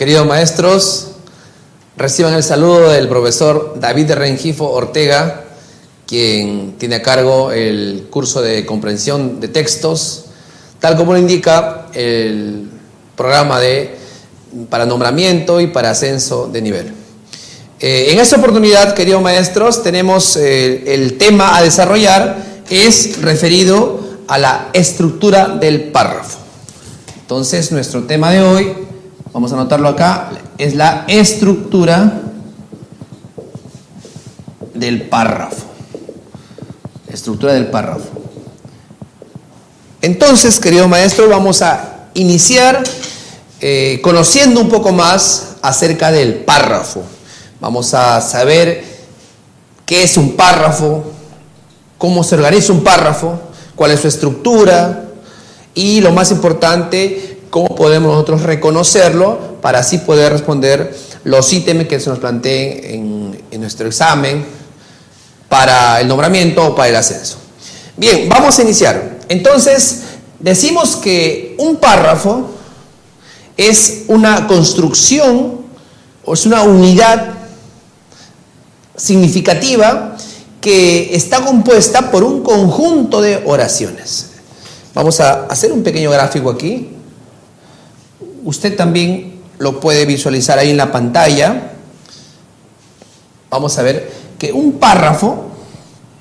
Queridos maestros, reciban el saludo del profesor David Rengifo Ortega, quien tiene a cargo el curso de comprensión de textos, tal como lo indica el programa para nombramiento y para ascenso de nivel. En esta oportunidad, queridos maestros, tenemos el tema a desarrollar, es referido a la estructura del párrafo. Entonces, nuestro tema de hoy, vamos a anotarlo acá, es la estructura del párrafo. Estructura del párrafo. Entonces, queridos maestros, vamos a iniciar conociendo un poco más acerca del párrafo. Vamos a saber qué es un párrafo, cómo se organiza un párrafo, cuál es su estructura y, lo más importante, cómo podemos nosotros reconocerlo para así poder responder los ítems que se nos planteen en nuestro examen para el nombramiento o para el ascenso. Bien, vamos a iniciar. Entonces, decimos que un párrafo es una construcción o es una unidad significativa que está compuesta por un conjunto de oraciones. Vamos a hacer un pequeño gráfico aquí. Usted también lo puede visualizar ahí en la pantalla. Vamos a ver que un párrafo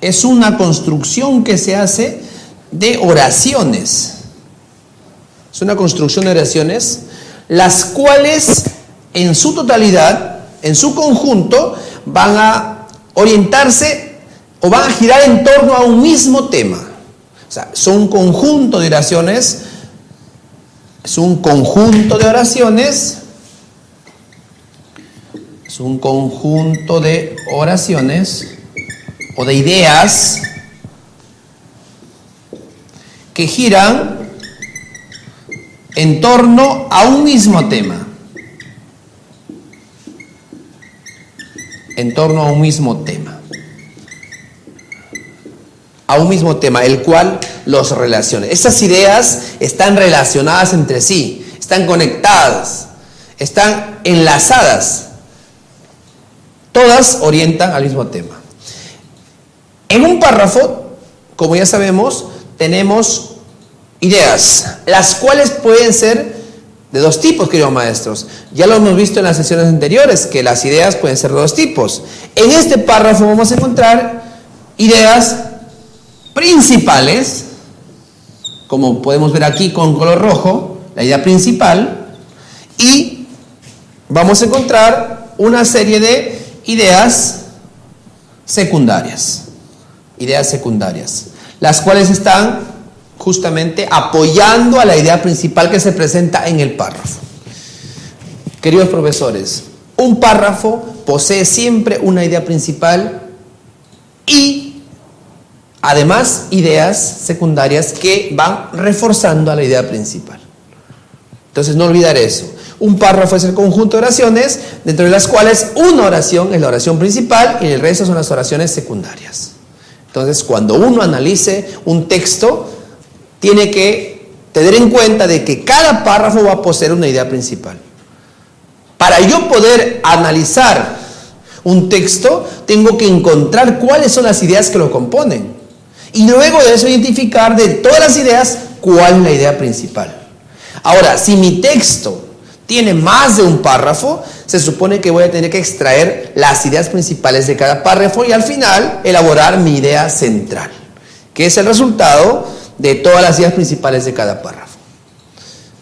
es una construcción que se hace de oraciones. Es una construcción de oraciones, las cuales en su totalidad, en su conjunto, van a orientarse o van a girar en torno a un mismo tema. O sea, son un conjunto de oraciones. Es un conjunto de oraciones. Es un conjunto de oraciones o de ideas que giran en torno a un mismo tema. En torno a un mismo tema. A un mismo tema, el cual los relaciona. Estas ideas están relacionadas entre sí, están conectadas, están enlazadas. Todas orientan al mismo tema. En un párrafo, como ya sabemos, tenemos ideas, las cuales pueden ser de dos tipos, queridos maestros. Ya lo hemos visto en las sesiones anteriores, que las ideas pueden ser de dos tipos. En este párrafo vamos a encontrar ideas principales, como podemos ver aquí con color rojo, la idea principal, y vamos a encontrar una serie de ideas secundarias, las cuales están justamente apoyando a la idea principal que se presenta en el párrafo. Queridos profesores, un párrafo posee siempre una idea principal y además ideas secundarias que van reforzando a la idea principal. Entonces, no olvidar eso. Un párrafo es el conjunto de oraciones, dentro de las cuales una oración es la oración principal y el resto son las oraciones secundarias. Entonces, cuando uno analice un texto, tiene que tener en cuenta de que cada párrafo va a poseer una idea principal. Para yo poder analizar un texto, tengo que encontrar cuáles son las ideas que lo componen. Y luego de eso identificar de todas las ideas cuál es la idea principal. Ahora, si mi texto tiene más de un párrafo, se supone que voy a tener que extraer las ideas principales de cada párrafo y al final elaborar mi idea central, que es el resultado de todas las ideas principales de cada párrafo.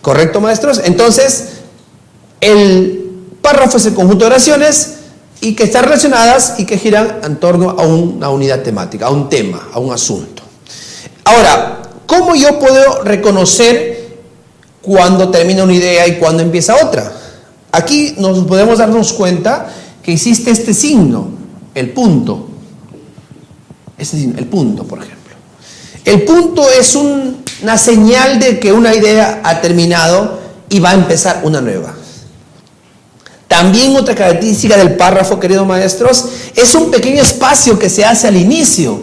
¿Correcto, maestros? Entonces, el párrafo es el conjunto de oraciones y que están relacionadas y que giran en torno a una unidad temática, a un tema, a un asunto. Ahora, ¿cómo yo puedo reconocer cuándo termina una idea y cuándo empieza otra? Aquí nos podemos darnos cuenta que existe este signo, el punto. Este signo, el punto, por ejemplo. El punto es una señal de que una idea ha terminado y va a empezar una nueva. También otra característica del párrafo, queridos maestros, es un pequeño espacio que se hace al inicio,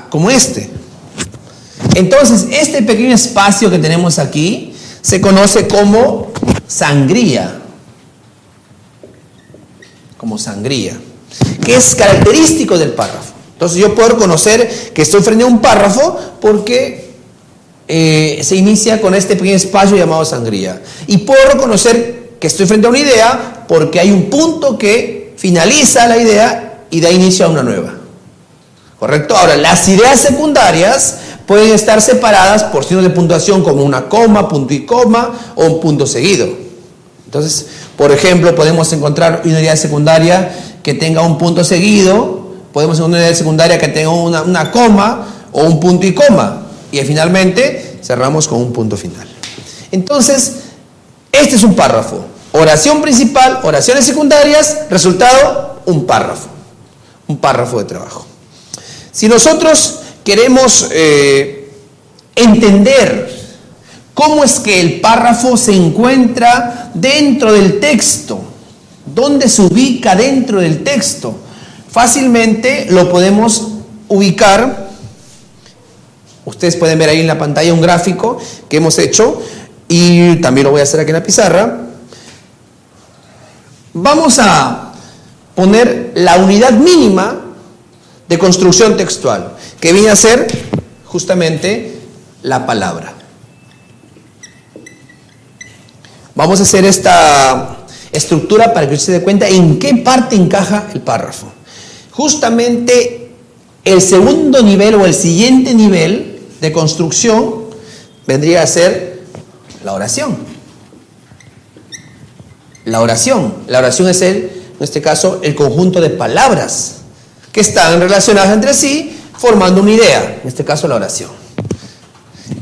como este. Entonces, este pequeño espacio que tenemos aquí se conoce como sangría, que es característico del párrafo. Entonces yo puedo reconocer que estoy frente a un párrafo porque se inicia con este pequeño espacio llamado sangría. Y puedo reconocer que estoy frente a una idea porque hay un punto que finaliza la idea y da inicio a una nueva. ¿Correcto? Ahora, las ideas secundarias pueden estar separadas por signos de puntuación como una coma, punto y coma o un punto seguido. Entonces, por ejemplo, podemos encontrar una idea secundaria que tenga un punto seguido, podemos encontrar una idea secundaria que tenga una coma o un punto y coma. Y finalmente cerramos con un punto final. Entonces, este es un párrafo. Oración principal, oraciones secundarias, resultado, un párrafo de trabajo. Si nosotros queremos entender cómo es que el párrafo se encuentra dentro del texto, dónde se ubica dentro del texto, fácilmente lo podemos ubicar. Ustedes pueden ver ahí en la pantalla un gráfico que hemos hecho y también lo voy a hacer aquí en la pizarra. Vamos a poner la unidad mínima de construcción textual, que viene a ser justamente la palabra. Vamos a hacer esta estructura para que usted se dé cuenta en qué parte encaja el párrafo. Justamente el segundo nivel o el siguiente nivel de construcción vendría a ser la oración. La oración es en este caso, el conjunto de palabras que están relacionadas entre sí, formando una idea, en este caso la oración.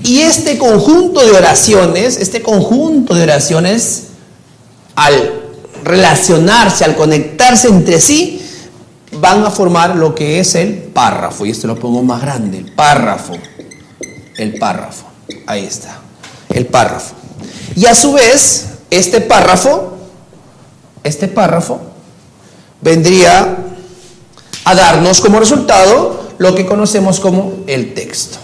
Y este conjunto de oraciones, al relacionarse, al conectarse entre sí, van a formar lo que es el párrafo. Y esto lo pongo más grande, el párrafo. Ahí está, el párrafo. Y a su vez, este párrafo vendría a darnos como resultado lo que conocemos como el texto.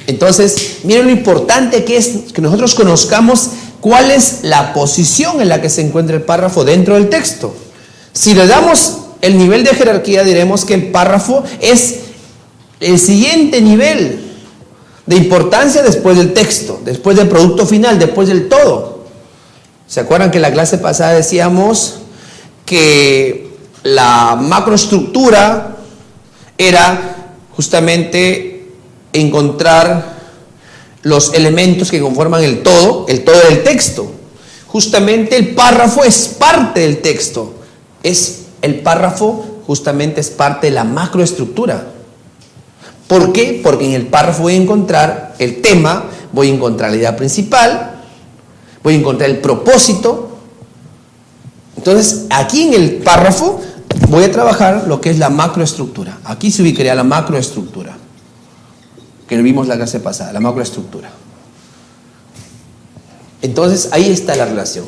Entonces, miren lo importante que es que nosotros conozcamos cuál es la posición en la que se encuentra el párrafo dentro del texto. Si le damos el nivel de jerarquía, diremos que el párrafo es el siguiente nivel de importancia después del texto, después del producto final, después del todo. ¿Se acuerdan que en la clase pasada decíamos que la macroestructura era justamente encontrar los elementos que conforman el todo del texto? Justamente el párrafo es parte del texto. El párrafo justamente es parte de la macroestructura. ¿Por qué? Porque en el párrafo voy a encontrar el tema, voy a encontrar la idea principal, voy a encontrar el propósito. Entonces, aquí en el párrafo voy a trabajar lo que es la macroestructura. Aquí se ubicaría la macroestructura, que lo vimos la clase pasada, la macroestructura. Entonces, ahí está la relación.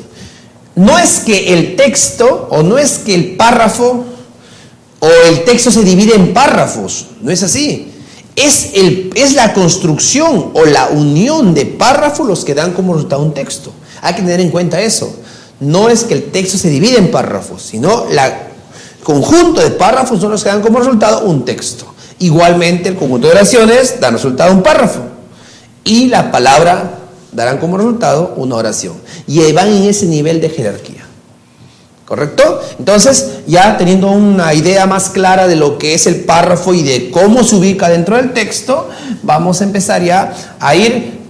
No es que el texto, o no es que el párrafo, o el texto se divide en párrafos. No es así. Es la construcción o la unión de párrafos los que dan como resultado un texto. Hay que tener en cuenta eso. No es que el texto se divide en párrafos, sino el conjunto de párrafos son los que dan como resultado un texto. Igualmente, el conjunto de oraciones da resultado un párrafo. Y la palabra darán como resultado una oración. Y van en ese nivel de jerarquía. ¿Correcto? Entonces, ya teniendo una idea más clara de lo que es el párrafo y de cómo se ubica dentro del texto, vamos a empezar ya a ir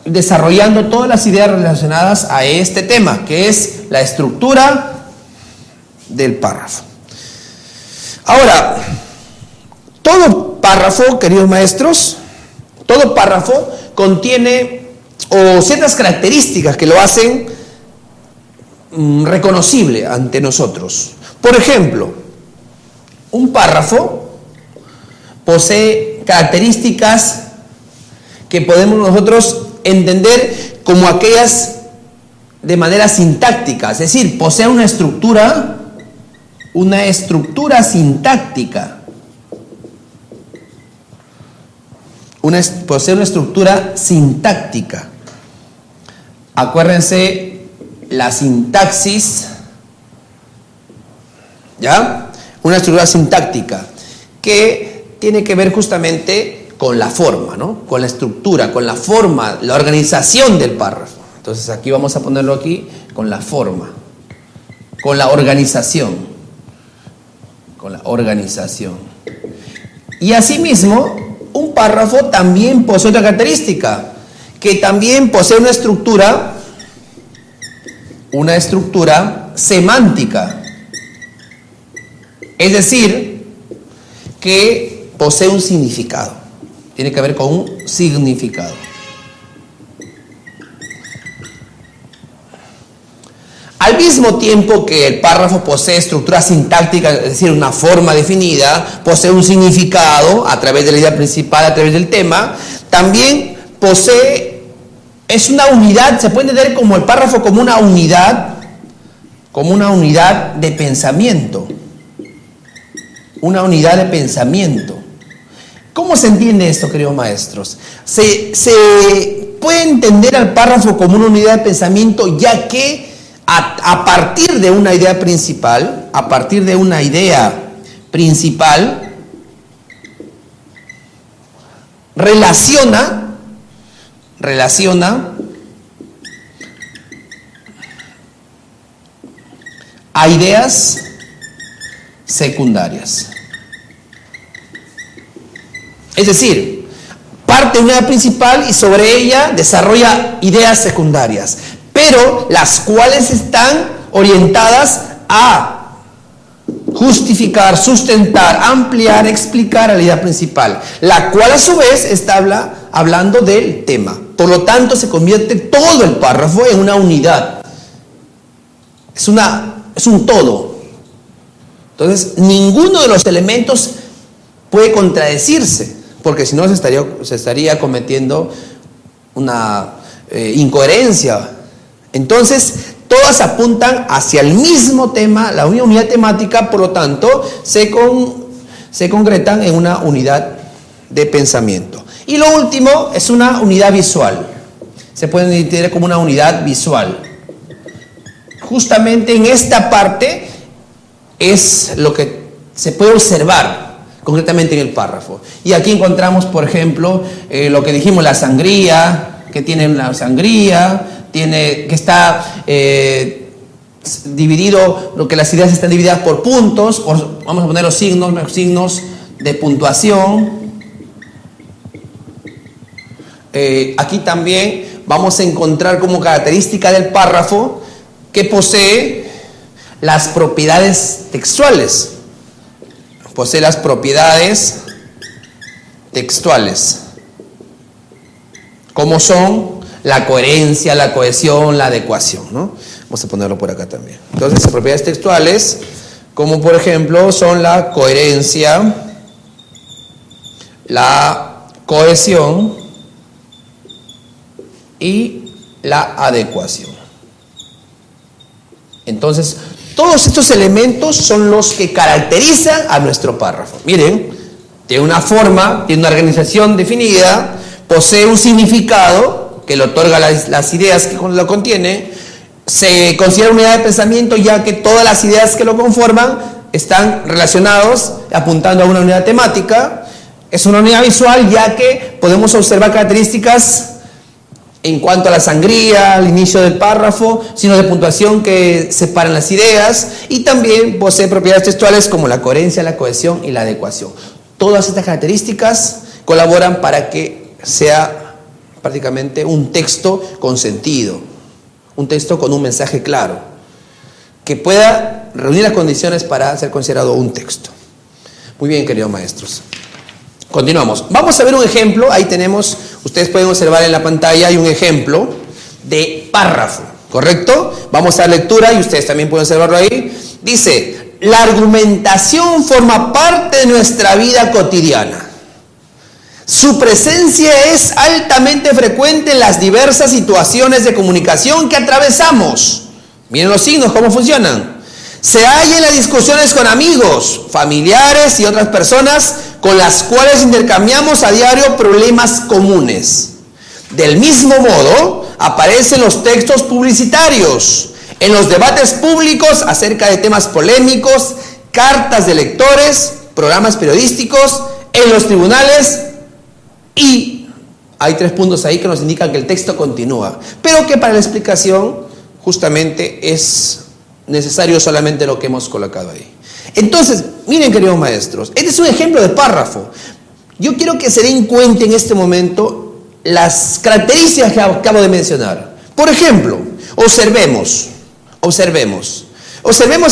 desarrollando todas las ideas relacionadas a este tema, que es la estructura del párrafo. Ahora, todo párrafo, queridos maestros, todo párrafo contiene ciertas características que lo hacen reconocible ante nosotros. Por ejemplo, un párrafo posee características que podemos nosotros entender como aquellas de manera sintáctica, es decir, posee una estructura sintáctica. Posee una estructura sintáctica. Acuérdense la sintaxis, ¿ya? Una estructura sintáctica que tiene que ver justamente con la forma, ¿no? Con la estructura, con la forma, la organización del párrafo. Entonces aquí vamos a ponerlo aquí con la forma, con la organización, Y asimismo, un párrafo también posee otra característica, que también posee una estructura semántica. Es decir, que posee un significado. Tiene que ver con un significado. Al mismo tiempo que el párrafo posee estructura sintáctica, es decir, una forma definida, posee un significado a través de la idea principal, a través del tema, también es una unidad, se puede entender como el párrafo como una unidad de pensamiento. Una unidad de pensamiento. ¿Cómo se entiende esto, queridos maestros? Se puede entender al párrafo como una unidad de pensamiento, ya que a partir de una idea principal, relaciona a ideas secundarias. Es decir, parte de una idea principal y sobre ella desarrolla ideas secundarias, pero las cuales están orientadas a justificar, sustentar, ampliar, explicar a la idea principal, la cual a su vez está hablando del tema. Por lo tanto, se convierte todo el párrafo en una unidad. Es un todo. Entonces, ninguno de los elementos puede contradecirse, porque si no se estaría cometiendo una incoherencia. Entonces, todas apuntan hacia el mismo tema, la misma unidad temática, por lo tanto, se concretan en una unidad de pensamiento. Y lo último es una unidad visual. Se puede entender como una unidad visual. Justamente en esta parte es lo que se puede observar concretamente en el párrafo. Y aquí encontramos, por ejemplo, lo que dijimos, la sangría, que tiene una sangría, que está dividido, lo que las ideas están divididas por puntos, vamos a poner los signos de puntuación. Aquí también vamos a encontrar como característica del párrafo que posee las propiedades textuales. Posee las propiedades textuales, como son la coherencia, la cohesión, la adecuación, ¿no? Vamos a ponerlo por acá también. Entonces, las propiedades textuales, como por ejemplo, son la coherencia, la cohesión y la adecuación. Entonces, todos estos elementos son los que caracterizan a nuestro párrafo. Miren, tiene una forma, tiene una organización definida, posee un significado que le otorga las ideas que lo contiene, se considera unidad de pensamiento ya que todas las ideas que lo conforman están relacionados, apuntando a una unidad temática. Es una unidad visual ya que podemos observar características en cuanto a la sangría, al inicio del párrafo, signos de puntuación que separan las ideas, y también posee propiedades textuales como la coherencia, la cohesión y la adecuación. Todas estas características colaboran para que sea prácticamente un texto con sentido, un texto con un mensaje claro, que pueda reunir las condiciones para ser considerado un texto. Muy bien, queridos maestros. Continuamos. Vamos a ver un ejemplo. Ahí tenemos, ustedes pueden observar en la pantalla, hay un ejemplo de párrafo, ¿correcto? Vamos a dar lectura y ustedes también pueden observarlo ahí. Dice: la argumentación forma parte de nuestra vida cotidiana. Su presencia es altamente frecuente en las diversas situaciones de comunicación que atravesamos. Miren los signos, cómo funcionan. Se halla en las discusiones con amigos, familiares y otras personas con las cuales intercambiamos a diario problemas comunes. Del mismo modo, aparecen los textos publicitarios, en los debates públicos acerca de temas polémicos, cartas de lectores, programas periodísticos, en los tribunales, y hay 3 puntos ahí que nos indican que el texto continúa, pero que para la explicación justamente es necesario solamente lo que hemos colocado ahí. Entonces, miren, queridos maestros, este es un ejemplo de párrafo. Yo quiero que se den cuenta en este momento las características que acabo de mencionar. Por ejemplo, observemos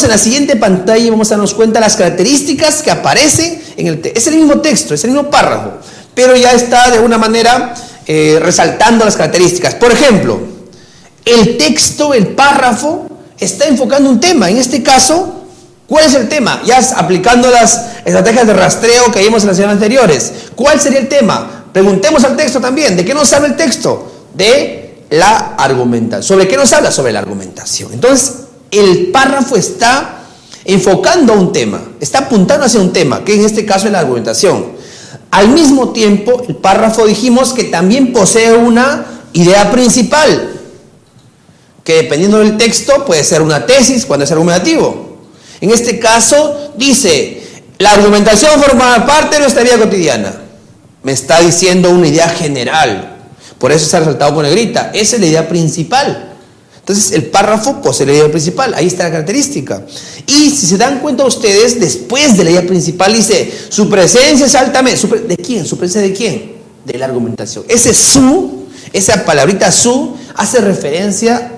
en la siguiente pantalla y vamos a darnos cuenta de las características que aparecen en el texto. Es el mismo texto, es el mismo párrafo, pero ya está de una manera resaltando las características. Por ejemplo, el texto, el párrafo, está enfocando un tema. En este caso, ¿cuál es el tema? Ya aplicando las estrategias de rastreo que vimos en las semanas anteriores. ¿Cuál sería el tema? Preguntemos al texto también. ¿De qué nos habla el texto? De la argumentación. ¿Sobre qué nos habla? Sobre la argumentación. Entonces, el párrafo está enfocando a un tema, está apuntando hacia un tema, que en este caso es la argumentación. Al mismo tiempo, el párrafo dijimos que también posee una idea principal, que dependiendo del texto puede ser una tesis cuando es argumentativo. En este caso dice, la argumentación forma parte de nuestra vida cotidiana. Me está diciendo una idea general, por eso se ha resaltado con negrita, esa es la idea principal. Entonces el párrafo posee la idea principal, ahí está la característica. Y si se dan cuenta ustedes, después de la idea principal dice, su presencia es altamente, ¿de quién? ¿Su presencia de quién? De la argumentación. Ese su, esa palabrita su, hace referencia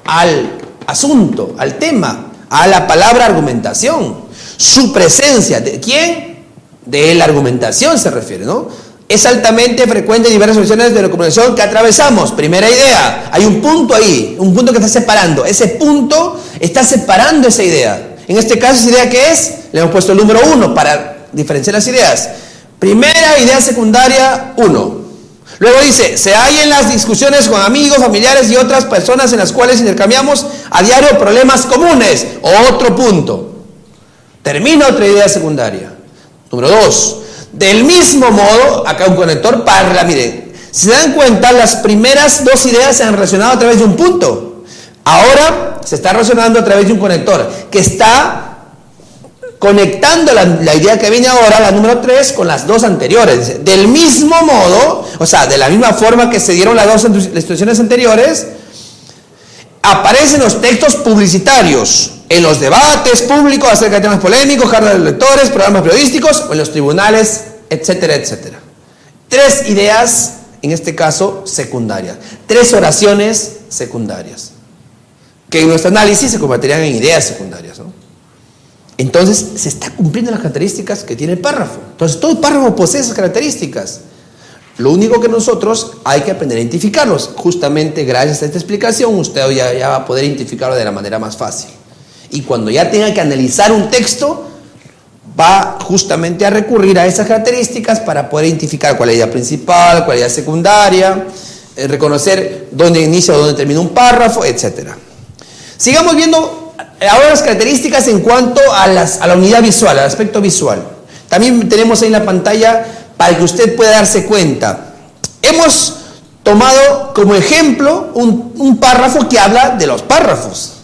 al asunto, al tema, a la palabra argumentación. Su presencia, ¿de quién? De la argumentación se refiere, ¿no? Es altamente frecuente en diversas soluciones de la comunicación que atravesamos. Primera idea, hay un punto ahí, un punto que está separando. Ese punto está separando esa idea. En este caso, ¿esa idea qué es? Le hemos puesto el número 1 para diferenciar las ideas. Primera idea secundaria, 1. Luego dice, se halla en las discusiones con amigos, familiares y otras personas en las cuales intercambiamos a diario problemas comunes. Otro punto. Termina otra idea secundaria. Número 2. Del mismo modo, acá un conector parla, miren, si se dan cuenta, las primeras 2 ideas se han relacionado a través de un punto. Ahora se está relacionando a través de un conector que está conectando la idea que viene ahora, la número 3, con las 2 anteriores. Del mismo modo, o sea, de la misma forma que se dieron las 2 instituciones anteriores, aparecen los textos publicitarios en los debates públicos acerca de temas polémicos, cartas de lectores, programas periodísticos o en los tribunales, etcétera, etcétera. 3 ideas, en este caso, secundarias. 3 oraciones secundarias, que en nuestro análisis se convertirían en ideas secundarias, ¿no? Entonces, se está cumpliendo las características que tiene el párrafo. Entonces, todo el párrafo posee esas características. Lo único que nosotros hay que aprender a identificarlos. Justamente gracias a esta explicación, usted ya va a poder identificarlo de la manera más fácil. Y cuando ya tenga que analizar un texto, va justamente a recurrir a esas características para poder identificar cuál es la idea principal, cuál es la idea secundaria, reconocer dónde inicia o dónde termina un párrafo, etc. Sigamos viendo ahora las características en cuanto a la unidad visual, al aspecto visual. También tenemos ahí en la pantalla para que usted pueda darse cuenta. Hemos tomado como ejemplo un párrafo que habla de los párrafos.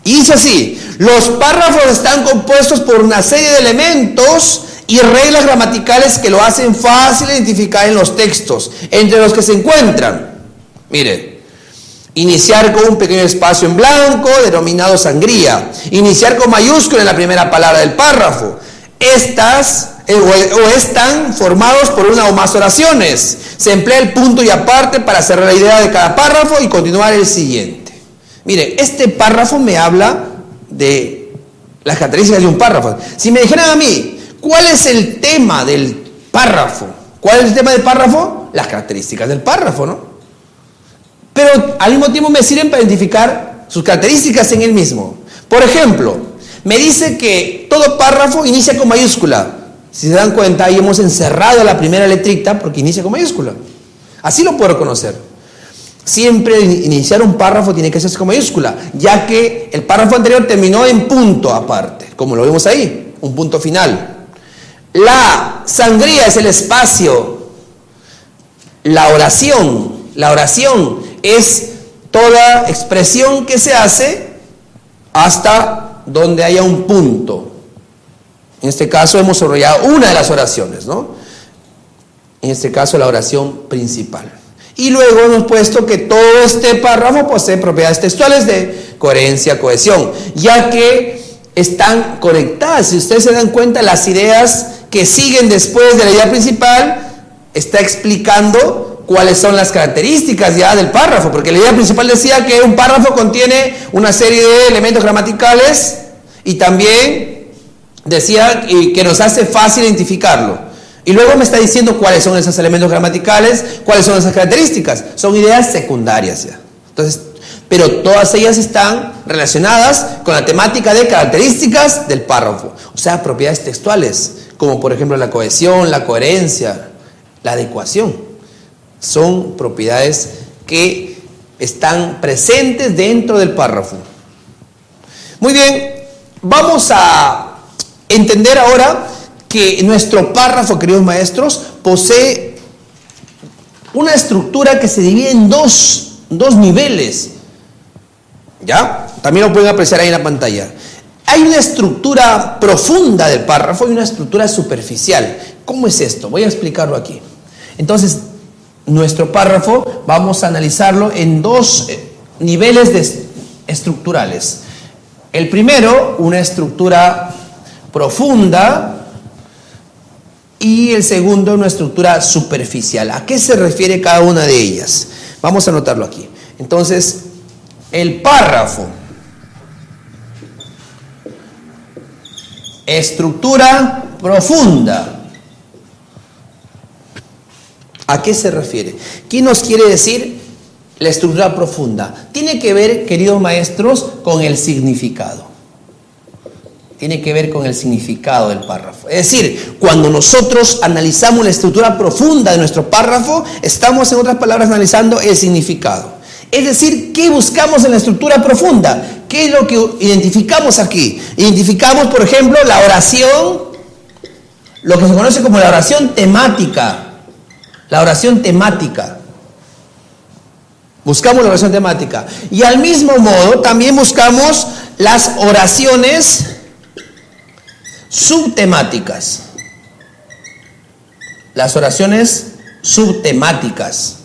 Y dice así, los párrafos están compuestos por una serie de elementos y reglas gramaticales que lo hacen fácil de identificar en los textos, entre los que se encuentran, mire, iniciar con un pequeño espacio en blanco, denominado sangría, iniciar con mayúscula en la primera palabra del párrafo, están formados por una o más oraciones, se emplea el punto y aparte para cerrar la idea de cada párrafo y continuar el siguiente. Mire, este párrafo me habla de las características de un párrafo. Si me dijeran a mí, ¿cuál es el tema del párrafo? ¿Cuál es el tema del párrafo? Las características del párrafo, ¿no? Pero al mismo tiempo me sirven para identificar sus características en él mismo. Por ejemplo, me dice que todo párrafo inicia con mayúscula. Si se dan cuenta, ahí hemos encerrado la primera letrita porque inicia con mayúscula. Así lo puedo reconocer. Siempre iniciar un párrafo tiene que hacerse con mayúscula, ya que el párrafo anterior terminó en punto aparte, como lo vemos ahí, un punto final. La sangría es el espacio. La oración es toda expresión que se hace hasta donde haya un punto. En este caso hemos subrayado una de las oraciones, ¿no? En este caso la oración principal. Y luego hemos puesto que todo este párrafo posee propiedades textuales de coherencia, cohesión, ya que están conectadas. Si ustedes se dan cuenta, las ideas que siguen después de la idea principal está explicando cuáles son las características ya del párrafo, porque la idea principal decía que un párrafo contiene una serie de elementos gramaticales y también decía que nos hace fácil identificarlo. Y luego me está diciendo cuáles son esos elementos gramaticales, cuáles son esas características. Son ideas secundarias ya. Entonces, pero todas ellas están relacionadas con la temática de características del párrafo. O sea, propiedades textuales, como por ejemplo la cohesión, la coherencia, la adecuación. Son propiedades que están presentes dentro del párrafo. Muy bien, vamos a entender ahora que nuestro párrafo, queridos maestros, posee una estructura que se divide en dos niveles. ¿Ya? También lo pueden apreciar ahí en la pantalla. Hay una estructura profunda del párrafo y una estructura superficial. ¿Cómo es esto? Voy a explicarlo aquí. Entonces, nuestro párrafo vamos a analizarlo en dos niveles estructurales. El primero, una estructura profunda, y el segundo, una estructura superficial. ¿A qué se refiere cada una de ellas? Vamos a anotarlo aquí. Entonces, el párrafo, estructura profunda. ¿A qué se refiere? ¿Qué nos quiere decir la estructura profunda? Tiene que ver, queridos maestros, con el significado. Tiene que ver con el significado del párrafo. Es decir, cuando nosotros analizamos la estructura profunda de nuestro párrafo, estamos, en otras palabras, analizando el significado. Es decir, ¿qué buscamos en la estructura profunda? ¿Qué es lo que identificamos aquí? Identificamos, por ejemplo, la oración, lo que se conoce como la oración temática. La oración temática. Buscamos la oración temática. Y al mismo modo, también buscamos las oraciones subtemáticas. Las oraciones subtemáticas.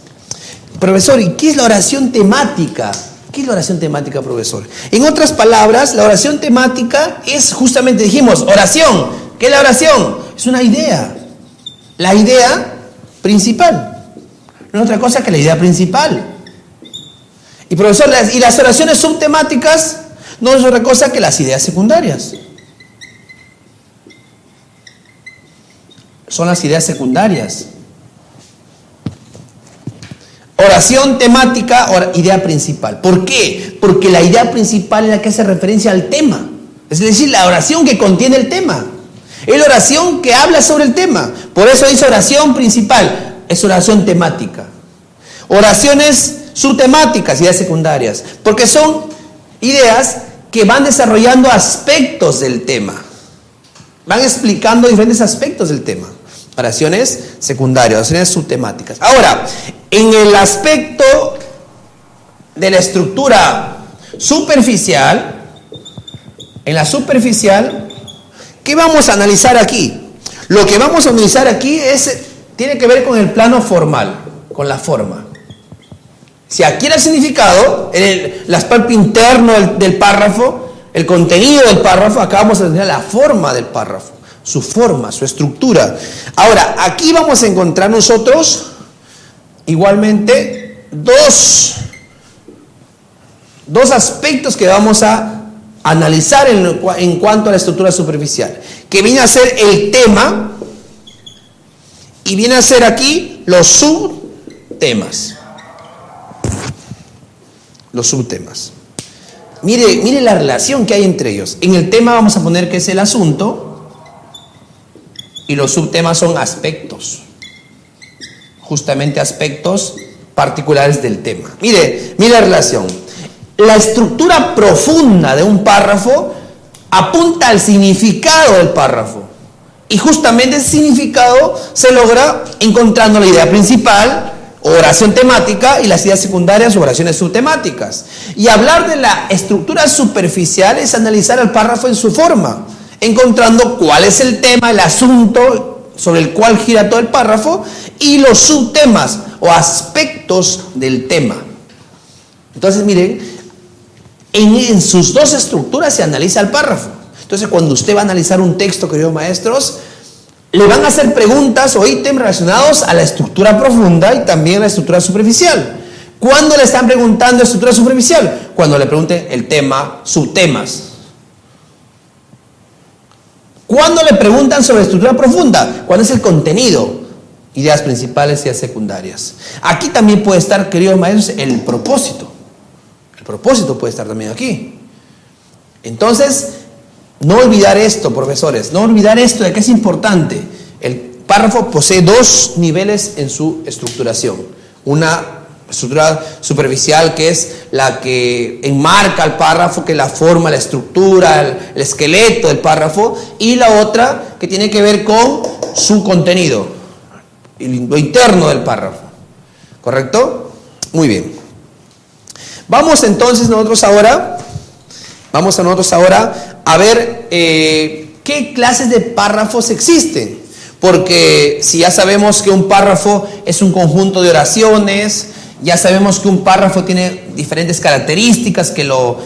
Profesor, ¿y qué es la oración temática? ¿Qué es la oración temática, profesor? En otras palabras, la oración temática es justamente, dijimos, oración. ¿Qué es la oración? Es una idea. La idea principal. No es otra cosa que la idea principal. Y profesor, ¿y las oraciones subtemáticas? No es otra cosa que las ideas secundarias. Son las ideas secundarias. Oración temática, idea principal. ¿Por qué? Porque la idea principal es la que hace referencia al tema. Es decir, la oración que contiene el tema. Es la oración que habla sobre el tema. Por eso dice oración principal. Es oración temática. Oraciones subtemáticas, ideas secundarias. Porque son ideas que van desarrollando aspectos del tema. Van explicando diferentes aspectos del tema. Oraciones secundarias, oraciones subtemáticas. Ahora, en el aspecto de la estructura superficial, en la superficial, ¿qué vamos a analizar aquí? Lo que vamos a analizar aquí tiene que ver con el plano formal, con la forma. Si aquí era el significado, el aspecto interno del párrafo, el contenido del párrafo, acá vamos a tener la forma del párrafo. Su forma, su estructura. Ahora, aquí vamos a encontrar nosotros igualmente dos aspectos que vamos a analizar en cuanto a la estructura superficial, que viene a ser el tema y viene a ser aquí los subtemas. Los subtemas. Mire la relación que hay entre ellos. En el tema vamos a poner que es el asunto. Y los subtemas son aspectos, justamente aspectos particulares del tema. Mire la relación. La estructura profunda de un párrafo apunta al significado del párrafo. Y justamente ese significado se logra encontrando la idea principal, o oración temática, y las ideas secundarias o oraciones subtemáticas. Y hablar de la estructura superficial es analizar el párrafo en su forma, encontrando cuál es el tema, el asunto sobre el cual gira todo el párrafo y los subtemas o aspectos del tema. Entonces, miren, en sus dos estructuras se analiza el párrafo. Entonces, cuando usted va a analizar un texto, queridos maestros, le van a hacer preguntas o ítems relacionados a la estructura profunda y también a la estructura superficial. ¿Cuándo le están preguntando estructura superficial? Cuando le pregunten el tema, subtemas. ¿Cuándo le preguntan sobre estructura profunda? Cuando es el contenido, ideas principales, ideas secundarias. Aquí también puede estar, queridos maestros, el propósito. El propósito puede estar también aquí. Entonces, no olvidar esto, profesores, no olvidar esto de que es importante. El párrafo posee dos niveles en su estructuración. Una estructura superficial, que es la que enmarca el párrafo, que la forma, la estructura, el esqueleto del párrafo, y la otra que tiene que ver con su contenido, lo interno del párrafo. ¿Correcto? Muy bien. Vamos entonces nosotros ahora a ver qué clases de párrafos existen. Porque si ya sabemos que un párrafo es un conjunto de oraciones, ya sabemos que un párrafo tiene diferentes características que lo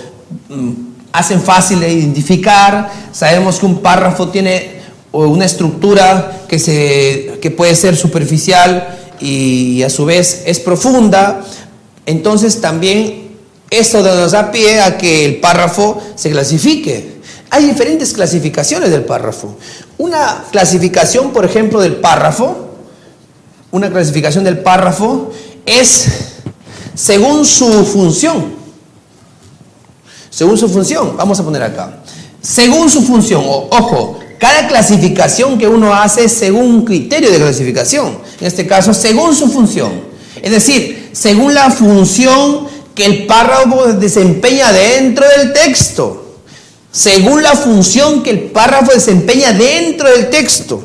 hacen fácil de identificar, sabemos que un párrafo tiene una estructura que puede ser superficial y a su vez es profunda, entonces también esto nos da pie a que el párrafo se clasifique. Hay diferentes clasificaciones del párrafo. Una clasificación, por ejemplo, del párrafo, es según su función. Según su función, vamos a poner acá. Según su función, ojo, cada clasificación que uno hace es según un criterio de clasificación. En este caso, según su función. Es decir, según la función que el párrafo desempeña dentro del texto. Según la función que el párrafo desempeña dentro del texto.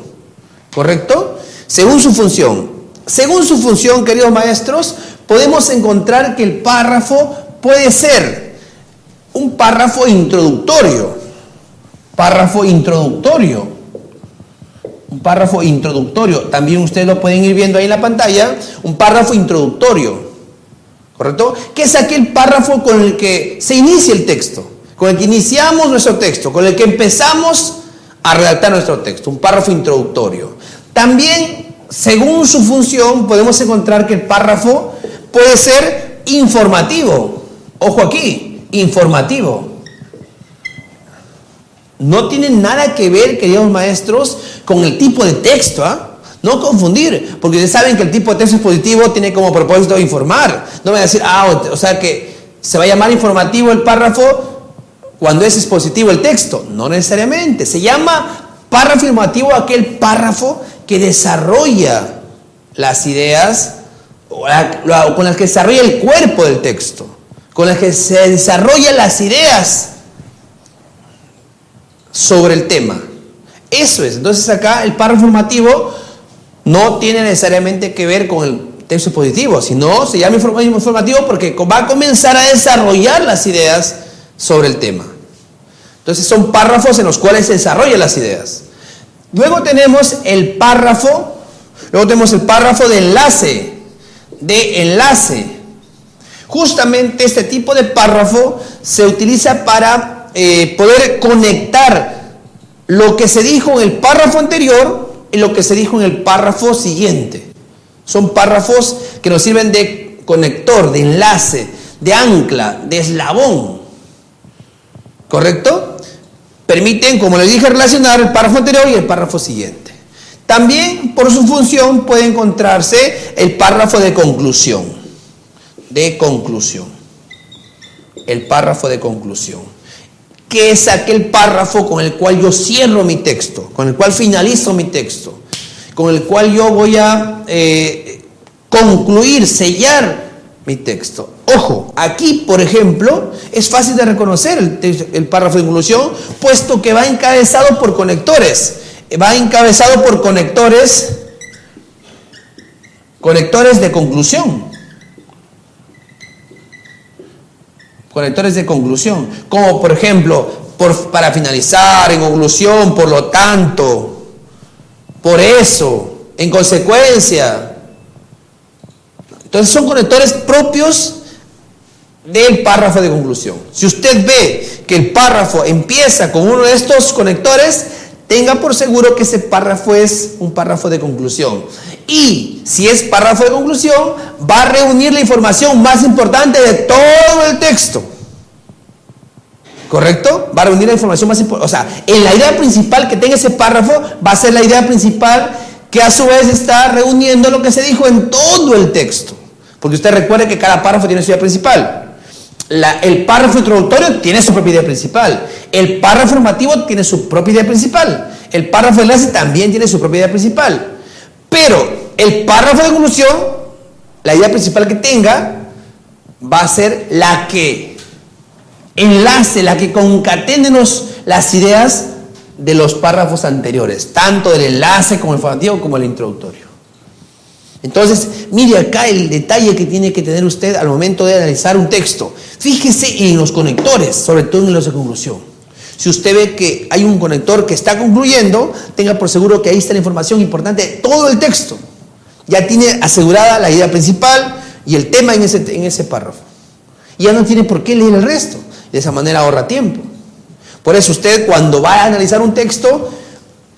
¿Correcto? Según su función. Según su función, queridos maestros, podemos encontrar que el párrafo puede ser un párrafo introductorio. Un párrafo introductorio. También ustedes lo pueden ir viendo ahí en la pantalla. Un párrafo introductorio. ¿Correcto? Que es aquel párrafo con el que se inicia el texto, con el que iniciamos nuestro texto, con el que empezamos a redactar nuestro texto, un párrafo introductorio. También, según su función, podemos encontrar que el párrafo puede ser informativo. Ojo aquí, informativo. No tiene nada que ver, queridos maestros, con el tipo de texto, No confundir, porque ustedes saben que el tipo de texto expositivo tiene como propósito informar. No van a decir, o sea que se va a llamar informativo el párrafo cuando es expositivo el texto. No necesariamente. Se llama párrafo informativo aquel párrafo que desarrolla las ideas con las que se desarrolla el cuerpo del texto, con las que se desarrollan las ideas sobre el tema. Eso es. Entonces acá el párrafo informativo no tiene necesariamente que ver con el texto expositivo, sino se llama informativo porque va a comenzar a desarrollar las ideas sobre el tema. Entonces son párrafos en los cuales se desarrollan las ideas. Luego tenemos el párrafo de enlace. Justamente este tipo de párrafo se utiliza para poder conectar lo que se dijo en el párrafo anterior y lo que se dijo en el párrafo siguiente. Son párrafos que nos sirven de conector, de enlace, de ancla, de eslabón. ¿Correcto? Permiten, como les dije, relacionar el párrafo anterior y el párrafo siguiente. También, por su función, puede encontrarse el párrafo de conclusión. El párrafo de conclusión. Que es aquel párrafo con el cual yo cierro mi texto, con el cual finalizo mi texto, con el cual yo voy a concluir, sellar mi texto. Ojo, aquí, por ejemplo, es fácil de reconocer el párrafo de conclusión, puesto que va encabezado por conectores. Conectores de conclusión. Conectores de conclusión. Como por ejemplo, para finalizar, en conclusión, por lo tanto, por eso, en consecuencia. Entonces son conectores propios del párrafo de conclusión. Si usted ve que el párrafo empieza con uno de estos conectores, tenga por seguro que ese párrafo es un párrafo de conclusión. Y si es párrafo de conclusión, va a reunir la información más importante de todo el texto. ¿Correcto? Va a reunir la información más importante. O sea, en la idea principal que tenga ese párrafo, va a ser la idea principal que a su vez está reuniendo lo que se dijo en todo el texto. Porque usted recuerde que cada párrafo tiene su idea principal. El párrafo introductorio tiene su propia idea principal. El párrafo formativo tiene su propia idea principal. El párrafo de enlace también tiene su propia idea principal. Pero el párrafo de conclusión, la idea principal que tenga, va a ser la que enlace, la que concatene las ideas de los párrafos anteriores, tanto del enlace como el formativo como el introductorio. Entonces, mire acá el detalle que tiene que tener usted al momento de analizar un texto. Fíjese en los conectores, sobre todo en los de conclusión. Si usted ve que hay un conector que está concluyendo, tenga por seguro que ahí está la información importante de todo el texto. Ya tiene asegurada la idea principal y el tema en ese párrafo. Y ya no tiene por qué leer el resto. De esa manera ahorra tiempo. Por eso usted, cuando va a analizar un texto,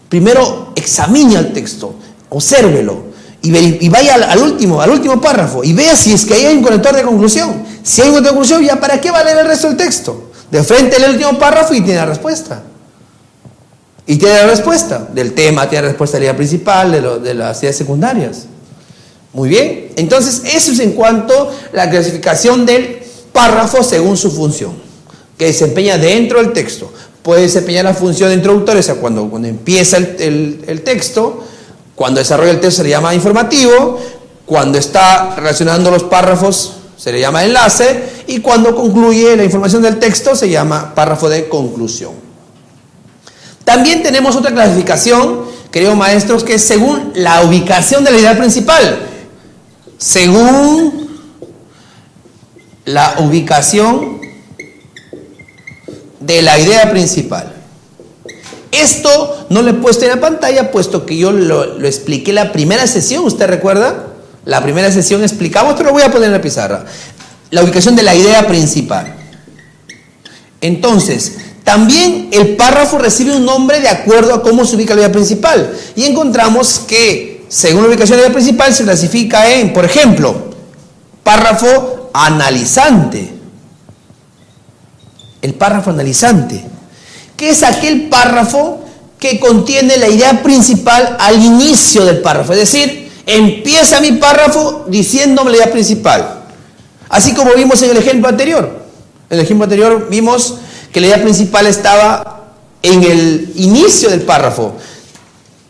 primero examine el texto, obsérvelo. Y vaya al último párrafo y vea si es que ahí hay un conector de conclusión. Si hay un conector de conclusión, ¿ya para qué va a leer el resto del texto? De frente lee el último párrafo y tiene la respuesta. Y tiene la respuesta del tema, tiene la respuesta de la idea principal, de las ideas secundarias. Muy bien. Entonces, eso es en cuanto a la clasificación del párrafo según su función, que desempeña dentro del texto. Puede desempeñar la función introductoria, o sea, cuando empieza el texto. Cuando desarrolla el texto se le llama informativo, cuando está relacionando los párrafos se le llama enlace y cuando concluye la información del texto se llama párrafo de conclusión. También tenemos otra clasificación, queridos maestros, que es según la ubicación de la idea principal. Según la ubicación de la idea principal. Esto no lo he puesto en la pantalla, puesto que yo lo expliqué en la primera sesión, ¿usted recuerda? La primera sesión explicamos, pero lo voy a poner en la pizarra. La ubicación de la idea principal. Entonces, también el párrafo recibe un nombre de acuerdo a cómo se ubica la idea principal. Y encontramos que, según la ubicación de la idea principal, se clasifica en, por ejemplo, párrafo analizante. El párrafo analizante, que es aquel párrafo que contiene la idea principal al inicio del párrafo. Es decir, empieza mi párrafo diciéndome la idea principal. Así como vimos en el ejemplo anterior. En el ejemplo anterior vimos que la idea principal estaba en el inicio del párrafo.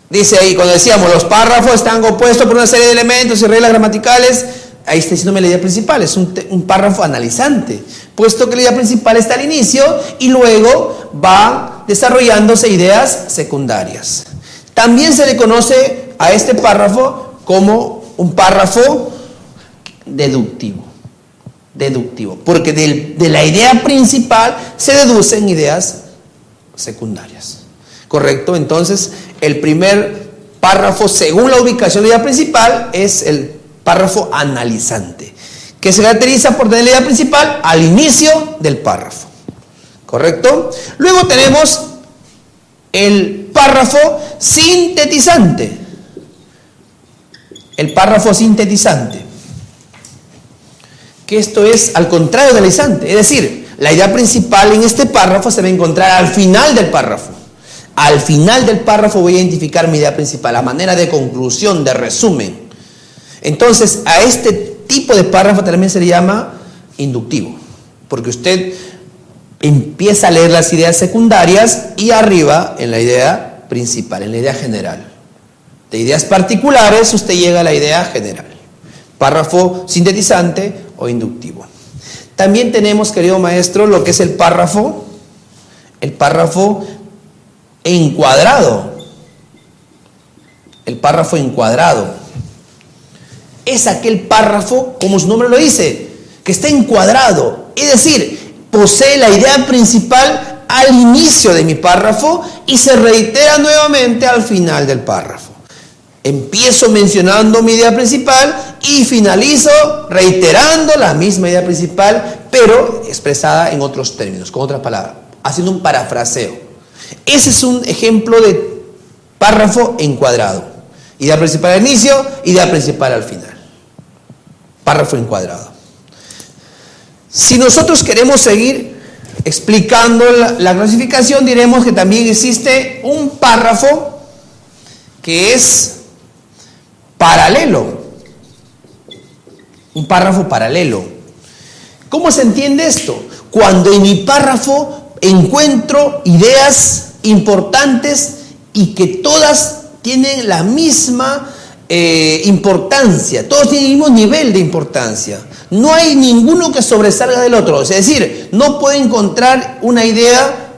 Dice ahí, cuando decíamos, los párrafos están compuestos por una serie de elementos y reglas gramaticales, ahí está diciéndome la idea principal. Es un párrafo analizante, puesto que la idea principal está al inicio y luego va desarrollándose ideas secundarias. También se le conoce a este párrafo como un párrafo deductivo. Porque de la idea principal se deducen ideas secundarias. ¿Correcto? Entonces, el primer párrafo, según la ubicación de la idea principal, es el párrafo analizante, que se caracteriza por tener la idea principal al inicio del párrafo. ¿Correcto? Luego tenemos el párrafo sintetizante. El párrafo sintetizante, que esto es al contrario del analizante. Es decir, la idea principal en este párrafo se va a encontrar al final del párrafo. Al final del párrafo voy a identificar mi idea principal, a manera de conclusión, de resumen. Entonces, a este tipo de párrafo también se le llama inductivo, porque usted empieza a leer las ideas secundarias y arriba en la idea principal, en la idea general. De ideas particulares usted llega a la idea general. Párrafo sintetizante o inductivo. También tenemos, querido maestro, lo que es el párrafo encuadrado. El párrafo encuadrado. es aquel párrafo, como su nombre lo dice, que está encuadrado. Es decir, posee la idea principal al inicio de mi párrafo y se reitera nuevamente al final del párrafo. Empiezo mencionando mi idea principal y finalizo reiterando la misma idea principal, pero expresada en otros términos, con otras palabras, haciendo un parafraseo. Ese es un ejemplo de párrafo encuadrado. Idea principal al inicio, idea principal al final. Párrafo encuadrado. Si nosotros queremos seguir explicando la clasificación, diremos que también existe un párrafo que es paralelo. Un párrafo paralelo. ¿Cómo se entiende esto? Cuando en mi párrafo encuentro ideas importantes y que todas tienen la misma importancia, todos tienen el mismo nivel de importancia. No hay ninguno que sobresalga del otro. Es decir, no puedo encontrar una idea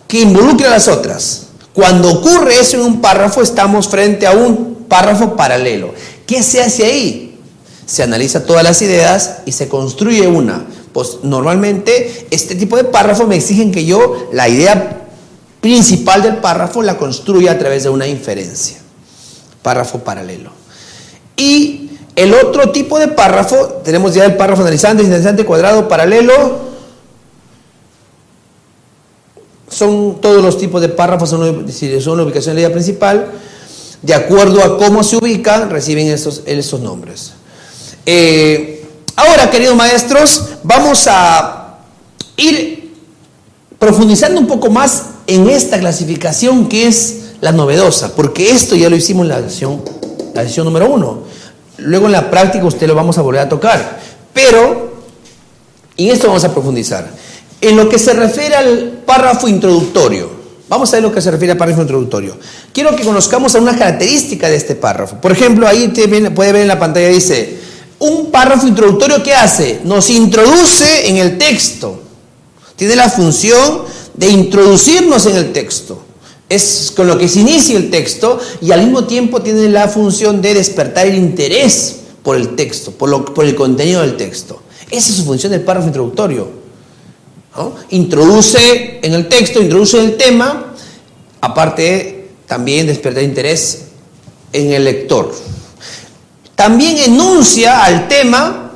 que involucre a las otras. Cuando ocurre eso en un párrafo, estamos frente a un párrafo paralelo. ¿Qué se hace ahí? Se analiza todas las ideas y se construye una. Pues normalmente este tipo de párrafo me exigen que yo la idea principal del párrafo la construya a través de una inferencia. Párrafo paralelo. Y el otro tipo de párrafo, tenemos ya el párrafo analizante, sintetizante, cuadrado, paralelo. Son todos los tipos de párrafos, son la ubicación de la idea principal. De acuerdo a cómo se ubican, reciben esos nombres. Ahora, queridos maestros, vamos a ir profundizando un poco más en esta clasificación que es la novedosa, porque esto ya lo hicimos en la lección número 1. Luego en la práctica usted lo vamos a volver a tocar, pero en esto vamos a profundizar. En lo que se refiere al párrafo introductorio, vamos a ver lo que se refiere al párrafo introductorio. Quiero que conozcamos algunas características de este párrafo. Por ejemplo, ahí usted puede ver en la pantalla, dice, un párrafo introductorio, ¿qué hace? Nos introduce en el texto. Tiene la función de introducirnos en el texto. Es con lo que se inicia el texto y al mismo tiempo tiene la función de despertar el interés por el texto, por el contenido del texto. Esa es su función del párrafo introductorio, ¿no? Introduce en el texto, introduce el tema, aparte también despertar interés en el lector. También enuncia al tema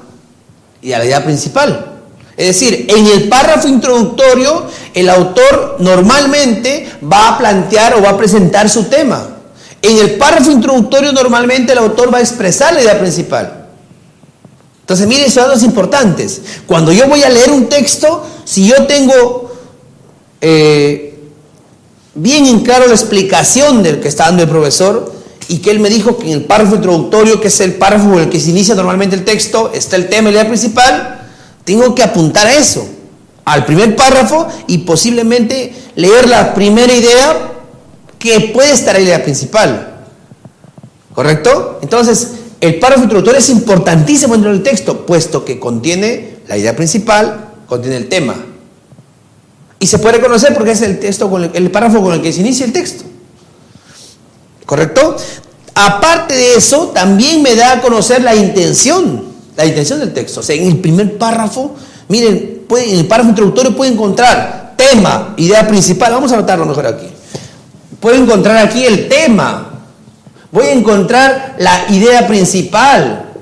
y a la idea principal. Es decir, en el párrafo introductorio, el autor normalmente va a plantear o va a presentar su tema. En el párrafo introductorio, normalmente el autor va a expresar la idea principal. Entonces, miren, son datos importantes. Cuando yo voy a leer un texto, si yo tengo bien en claro la explicación del que está dando el profesor, y que él me dijo que en el párrafo introductorio, que es el párrafo con el que se inicia normalmente el texto, está el tema y la idea principal, tengo que apuntar a eso, al primer párrafo, y posiblemente leer la primera idea que puede estar en la idea principal. ¿Correcto? Entonces, el párrafo introductorio es importantísimo dentro del texto, puesto que contiene la idea principal, contiene el tema. Y se puede reconocer porque es el párrafo con el que se inicia el texto. ¿Correcto? Aparte de eso, también me da a conocer la intención del texto. O sea, en el primer párrafo, miren, en el párrafo introductorio puede encontrar tema, idea principal. Vamos a anotarlo mejor aquí. Puedo encontrar aquí el tema. Voy a encontrar la idea principal.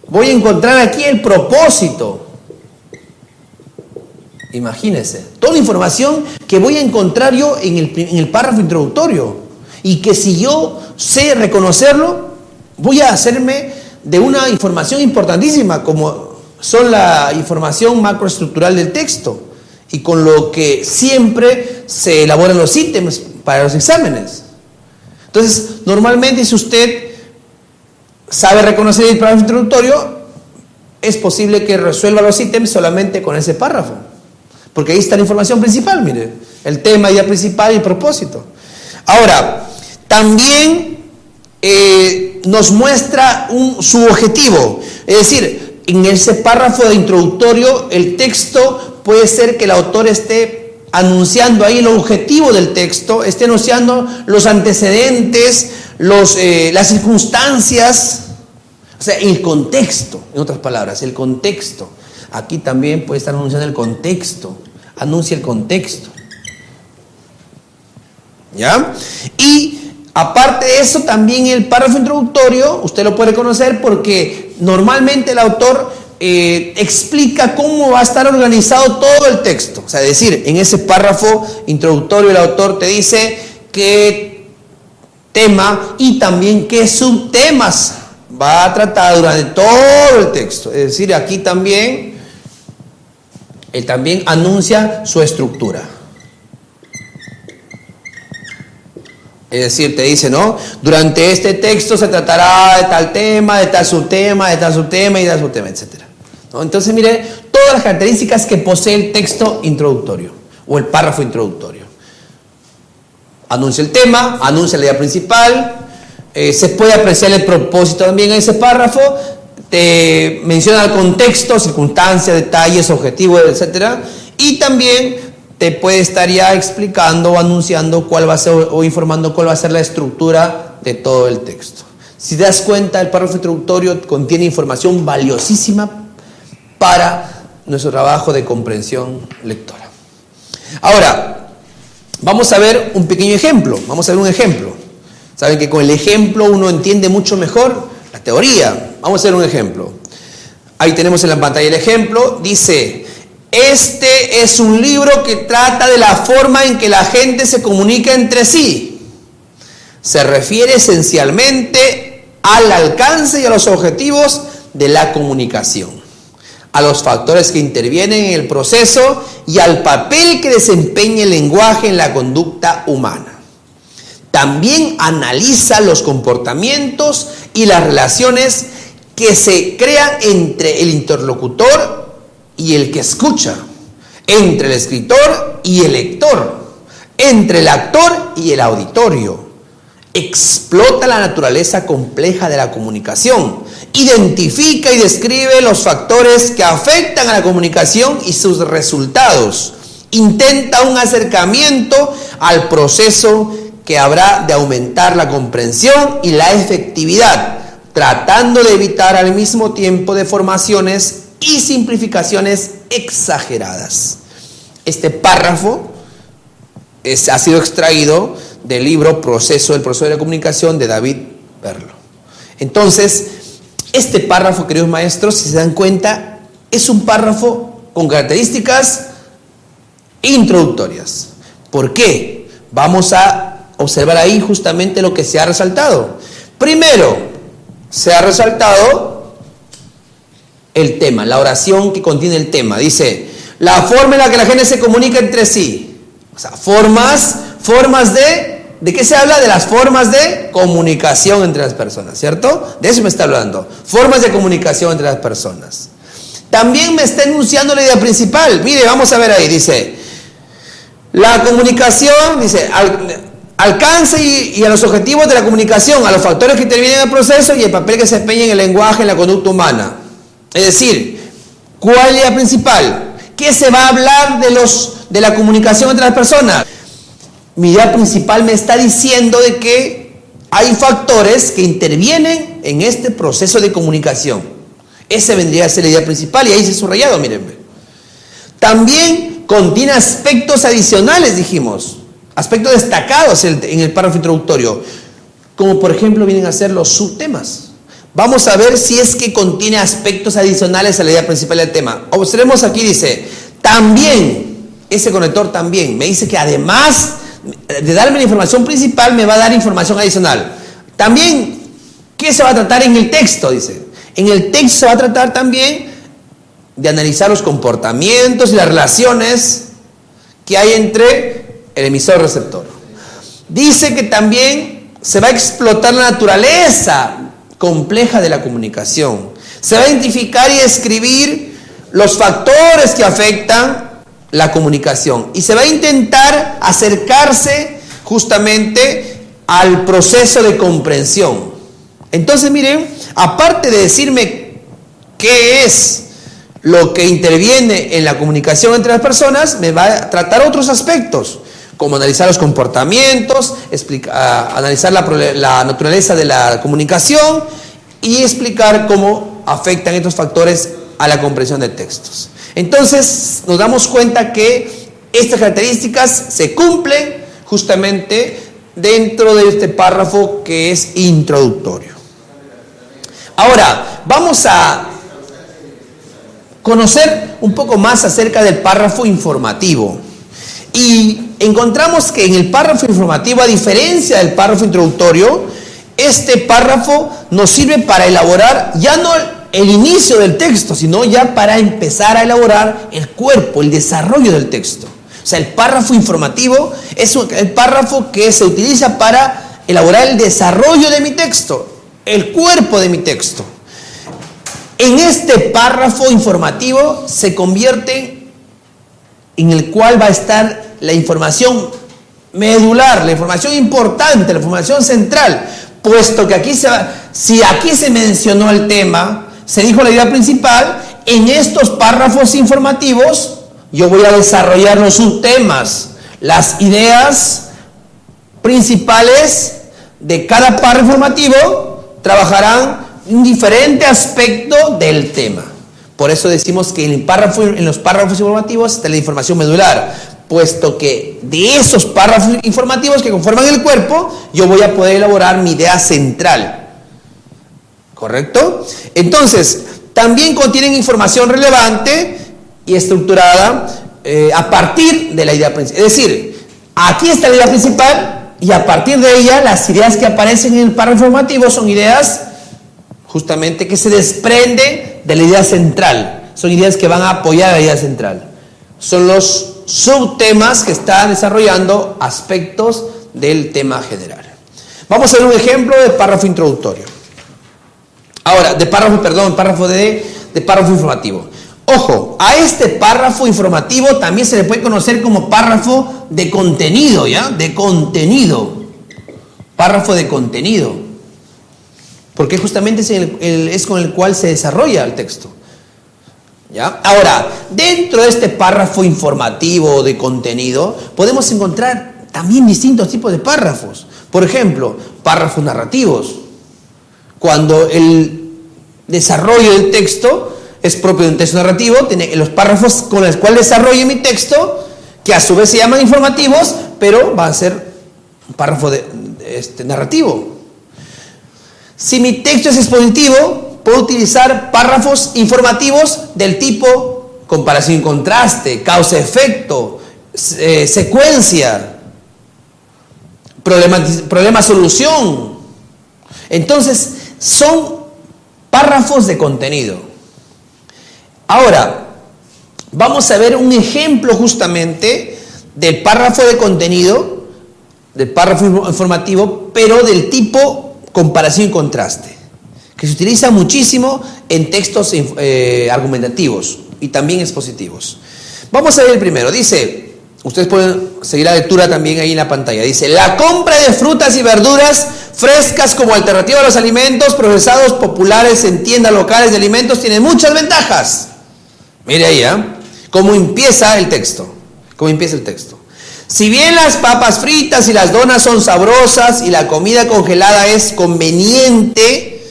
Voy a encontrar aquí el propósito. Imagínense, toda la información que voy a encontrar yo en el párrafo introductorio. Y que si yo sé reconocerlo, voy a hacerme de una información importantísima, como son la información macroestructural del texto, y con lo que siempre se elaboran los ítems para los exámenes. Entonces, normalmente si usted sabe reconocer el párrafo introductorio, es posible que resuelva los ítems solamente con ese párrafo, porque ahí está la información principal, mire, el tema, idea principal y el propósito. Ahora, también nos muestra su objetivo. Es decir, en ese párrafo de introductorio, el texto puede ser que el autor esté anunciando ahí el objetivo del texto, esté anunciando los antecedentes, las circunstancias O sea, el contexto, en otras palabras, el contexto. Aquí también puede estar anunciando el contexto. Anuncia el contexto. ¿Ya? Y aparte de eso, también el párrafo introductorio, usted lo puede conocer porque normalmente el autor explica cómo va a estar organizado todo el texto. O sea, es decir, en ese párrafo introductorio el autor te dice qué tema y también qué subtemas va a tratar durante todo el texto. Es decir, aquí también, él también anuncia su estructura. Es decir, te dice, ¿no? Durante este texto se tratará de tal tema, de tal subtema, de tal subtema y de tal subtema, etc. ¿No? Entonces, mire, todas las características que posee el texto introductorio o el párrafo introductorio. Anuncia el tema, anuncia la idea principal, se puede apreciar el propósito también en ese párrafo, te menciona el contexto, circunstancias, detalles, objetivos, etc. Y también te puede estar ya explicando o anunciando cuál va a ser o informando cuál va a ser la estructura de todo el texto. Si te das cuenta, el párrafo introductorio contiene información valiosísima para nuestro trabajo de comprensión lectora. Ahora, vamos a ver un pequeño ejemplo. Vamos a ver un ejemplo. Saben que con el ejemplo uno entiende mucho mejor la teoría. Vamos a ver un ejemplo. Ahí tenemos en la pantalla el ejemplo. Dice: este es un libro que trata de la forma en que la gente se comunica entre sí. Se refiere esencialmente al alcance y a los objetivos de la comunicación, a los factores que intervienen en el proceso y al papel que desempeña el lenguaje en la conducta humana. También analiza los comportamientos y las relaciones que se crean entre el interlocutor y el que escucha, entre el escritor y el lector, entre el actor y el auditorio. Explota la naturaleza compleja de la comunicación, identifica y describe los factores que afectan a la comunicación y sus resultados. Intenta un acercamiento al proceso que habrá de aumentar la comprensión y la efectividad, tratando de evitar al mismo tiempo deformaciones y simplificaciones exageradas. Este párrafo ha sido extraído del libro El proceso de la comunicación de David Berlo. Entonces, este párrafo, queridos maestros, si se dan cuenta, es un párrafo con características introductorias. ¿Por qué? Vamos a observar ahí justamente lo que se ha resaltado. Primero, se ha resaltado el tema, la oración que contiene el tema. Dice, la forma en la que la gente se comunica entre sí. O sea, formas ¿de qué se habla? De las formas de comunicación entre las personas, ¿cierto? De eso me está hablando. Formas de comunicación entre las personas. También me está enunciando la idea principal. Mire, vamos a ver ahí, dice, la comunicación, dice, alcance y a los objetivos de la comunicación, a los factores que intervienen en el proceso y el papel que se desempeña en el lenguaje, en la conducta humana. Es decir, ¿cuál es la idea principal? ¿Qué se va a hablar de la comunicación entre las personas? Mi idea principal me está diciendo de que hay factores que intervienen en este proceso de comunicación. Ese vendría a ser la idea principal y ahí se ha subrayado, mírenme. También contiene aspectos adicionales, dijimos, aspectos destacados en el párrafo introductorio, como por ejemplo vienen a ser los subtemas. Vamos a ver si es que contiene aspectos adicionales a la idea principal del tema. Observemos aquí, dice, también, ese conector también, me dice que además de darme la información principal, me va a dar información adicional. También, ¿qué se va a tratar en el texto? Dice, en el texto se va a tratar también de analizar los comportamientos y las relaciones que hay entre el emisor y el receptor. Dice que también se va a explotar la naturaleza compleja de la comunicación. Se va a identificar y describir los factores que afectan la comunicación y se va a intentar acercarse justamente al proceso de comprensión. Entonces, miren, aparte de decirme qué es lo que interviene en la comunicación entre las personas, me va a tratar otros aspectos, como analizar los comportamientos, analizar la naturaleza de la comunicación y explicar cómo afectan estos factores a la comprensión de textos. Entonces nos damos cuenta que estas características se cumplen justamente dentro de este párrafo que es introductorio. Ahora, vamos a conocer un poco más acerca del párrafo informativo. Y encontramos que en el párrafo informativo, a diferencia del párrafo introductorio, este párrafo nos sirve para elaborar ya no el inicio del texto, sino ya para empezar a elaborar el cuerpo, el desarrollo del texto. O sea, el párrafo informativo es el párrafo que se utiliza para elaborar el desarrollo de mi texto, el cuerpo de mi texto. En este párrafo informativo se convierte en el cual va a estar la información medular, la información importante, la información central, puesto que si aquí se mencionó el tema, se dijo la idea principal, en estos párrafos informativos yo voy a desarrollar los subtemas, las ideas principales de cada párrafo informativo trabajarán un diferente aspecto del tema. Por eso decimos que en los párrafos informativos está la información medular, puesto que de esos párrafos informativos que conforman el cuerpo, yo voy a poder elaborar mi idea central. ¿Correcto? Entonces, también contienen información relevante y estructurada a partir de la idea principal. Es decir, aquí está la idea principal y a partir de ella las ideas que aparecen en el párrafo informativo son ideas justamente que se desprenden de la idea central. Son ideas que van a apoyar a la idea central. Son los subtemas que están desarrollando aspectos del tema general. Vamos a ver un ejemplo de párrafo introductorio. Ahora, párrafo informativo. Ojo, a este párrafo informativo también se le puede conocer como párrafo de contenido, ¿ya? De contenido. Párrafo de contenido. Porque justamente es con el cual se desarrolla el texto. ¿Ya? Ahora, dentro de este párrafo informativo de contenido, podemos encontrar también distintos tipos de párrafos. Por ejemplo, párrafos narrativos. Cuando el desarrollo del texto es propio de un texto narrativo, tiene los párrafos con los cuales desarrollo mi texto, que a su vez se llaman informativos, pero va a ser un párrafo narrativo. Si mi texto es expositivo, puedo utilizar párrafos informativos del tipo comparación y contraste, causa-efecto, secuencia, problema-solución. Entonces, son párrafos de contenido. Ahora, vamos a ver un ejemplo justamente del párrafo de contenido, del párrafo informativo, pero del tipo comparación y contraste, que se utiliza muchísimo en textos argumentativos y también expositivos. Vamos a ver el primero. Dice, ustedes pueden seguir la lectura también ahí en la pantalla. Dice, la compra de frutas y verduras frescas como alternativa a los alimentos procesados populares en tiendas locales de alimentos tiene muchas ventajas. Mire ahí, ¿cómo empieza el texto? Si bien las papas fritas y las donas son sabrosas y la comida congelada es conveniente,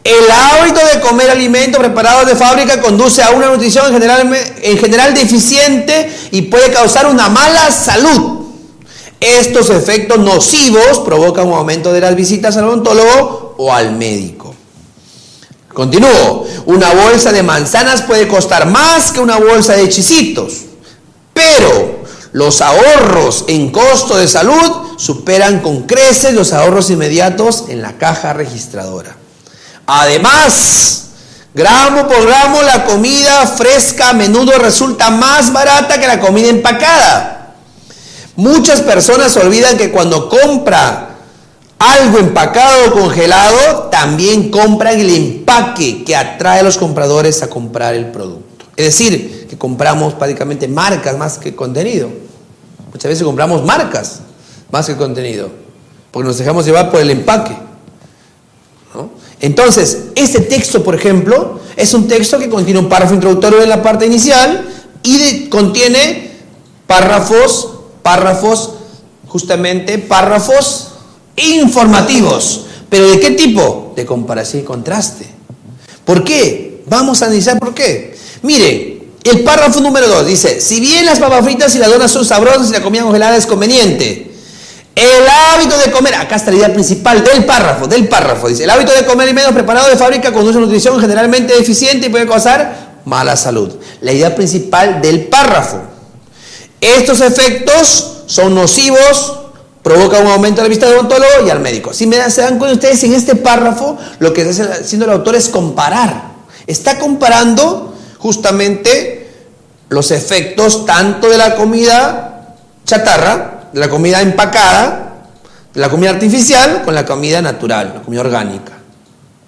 el hábito de comer alimentos preparados de fábrica conduce a una nutrición en general deficiente y puede causar una mala salud. Estos efectos nocivos provocan un aumento de las visitas al odontólogo o al médico. Continúo. Una bolsa de manzanas puede costar más que una bolsa de chisitos, pero los ahorros en costo de salud superan con creces los ahorros inmediatos en la caja registradora. Además, gramo por gramo, la comida fresca a menudo resulta más barata que la comida empacada. Muchas personas olvidan que cuando compra algo empacado o congelado, también compran el empaque que atrae a los compradores a comprar el producto. Es decir, que compramos prácticamente marcas más que contenido. Muchas veces compramos marcas más que contenido, porque nos dejamos llevar por el empaque, ¿no? Entonces, este texto, por ejemplo, es un texto que contiene un párrafo introductorio en la parte inicial y contiene párrafos informativos, ¿Pero de qué tipo? De comparación y contraste. ¿Por qué? Vamos a analizar por qué. Mire, el párrafo número 2 dice, si bien las papas fritas y las donas son sabrosas y la comida congelada es conveniente, el hábito de comer, acá está la idea principal del párrafo, dice, el hábito de comer alimentos preparados de fábrica conduce a una nutrición generalmente deficiente y puede causar mala salud. La idea principal del párrafo. Estos efectos son nocivos, provocan un aumento de la visita del odontólogo y al médico. Si se dan cuenta ustedes, en este párrafo, lo que está haciendo el autor es comparar. Está comparando justamente los efectos tanto de la comida chatarra, de la comida empacada, de la comida artificial, con la comida natural, la comida orgánica,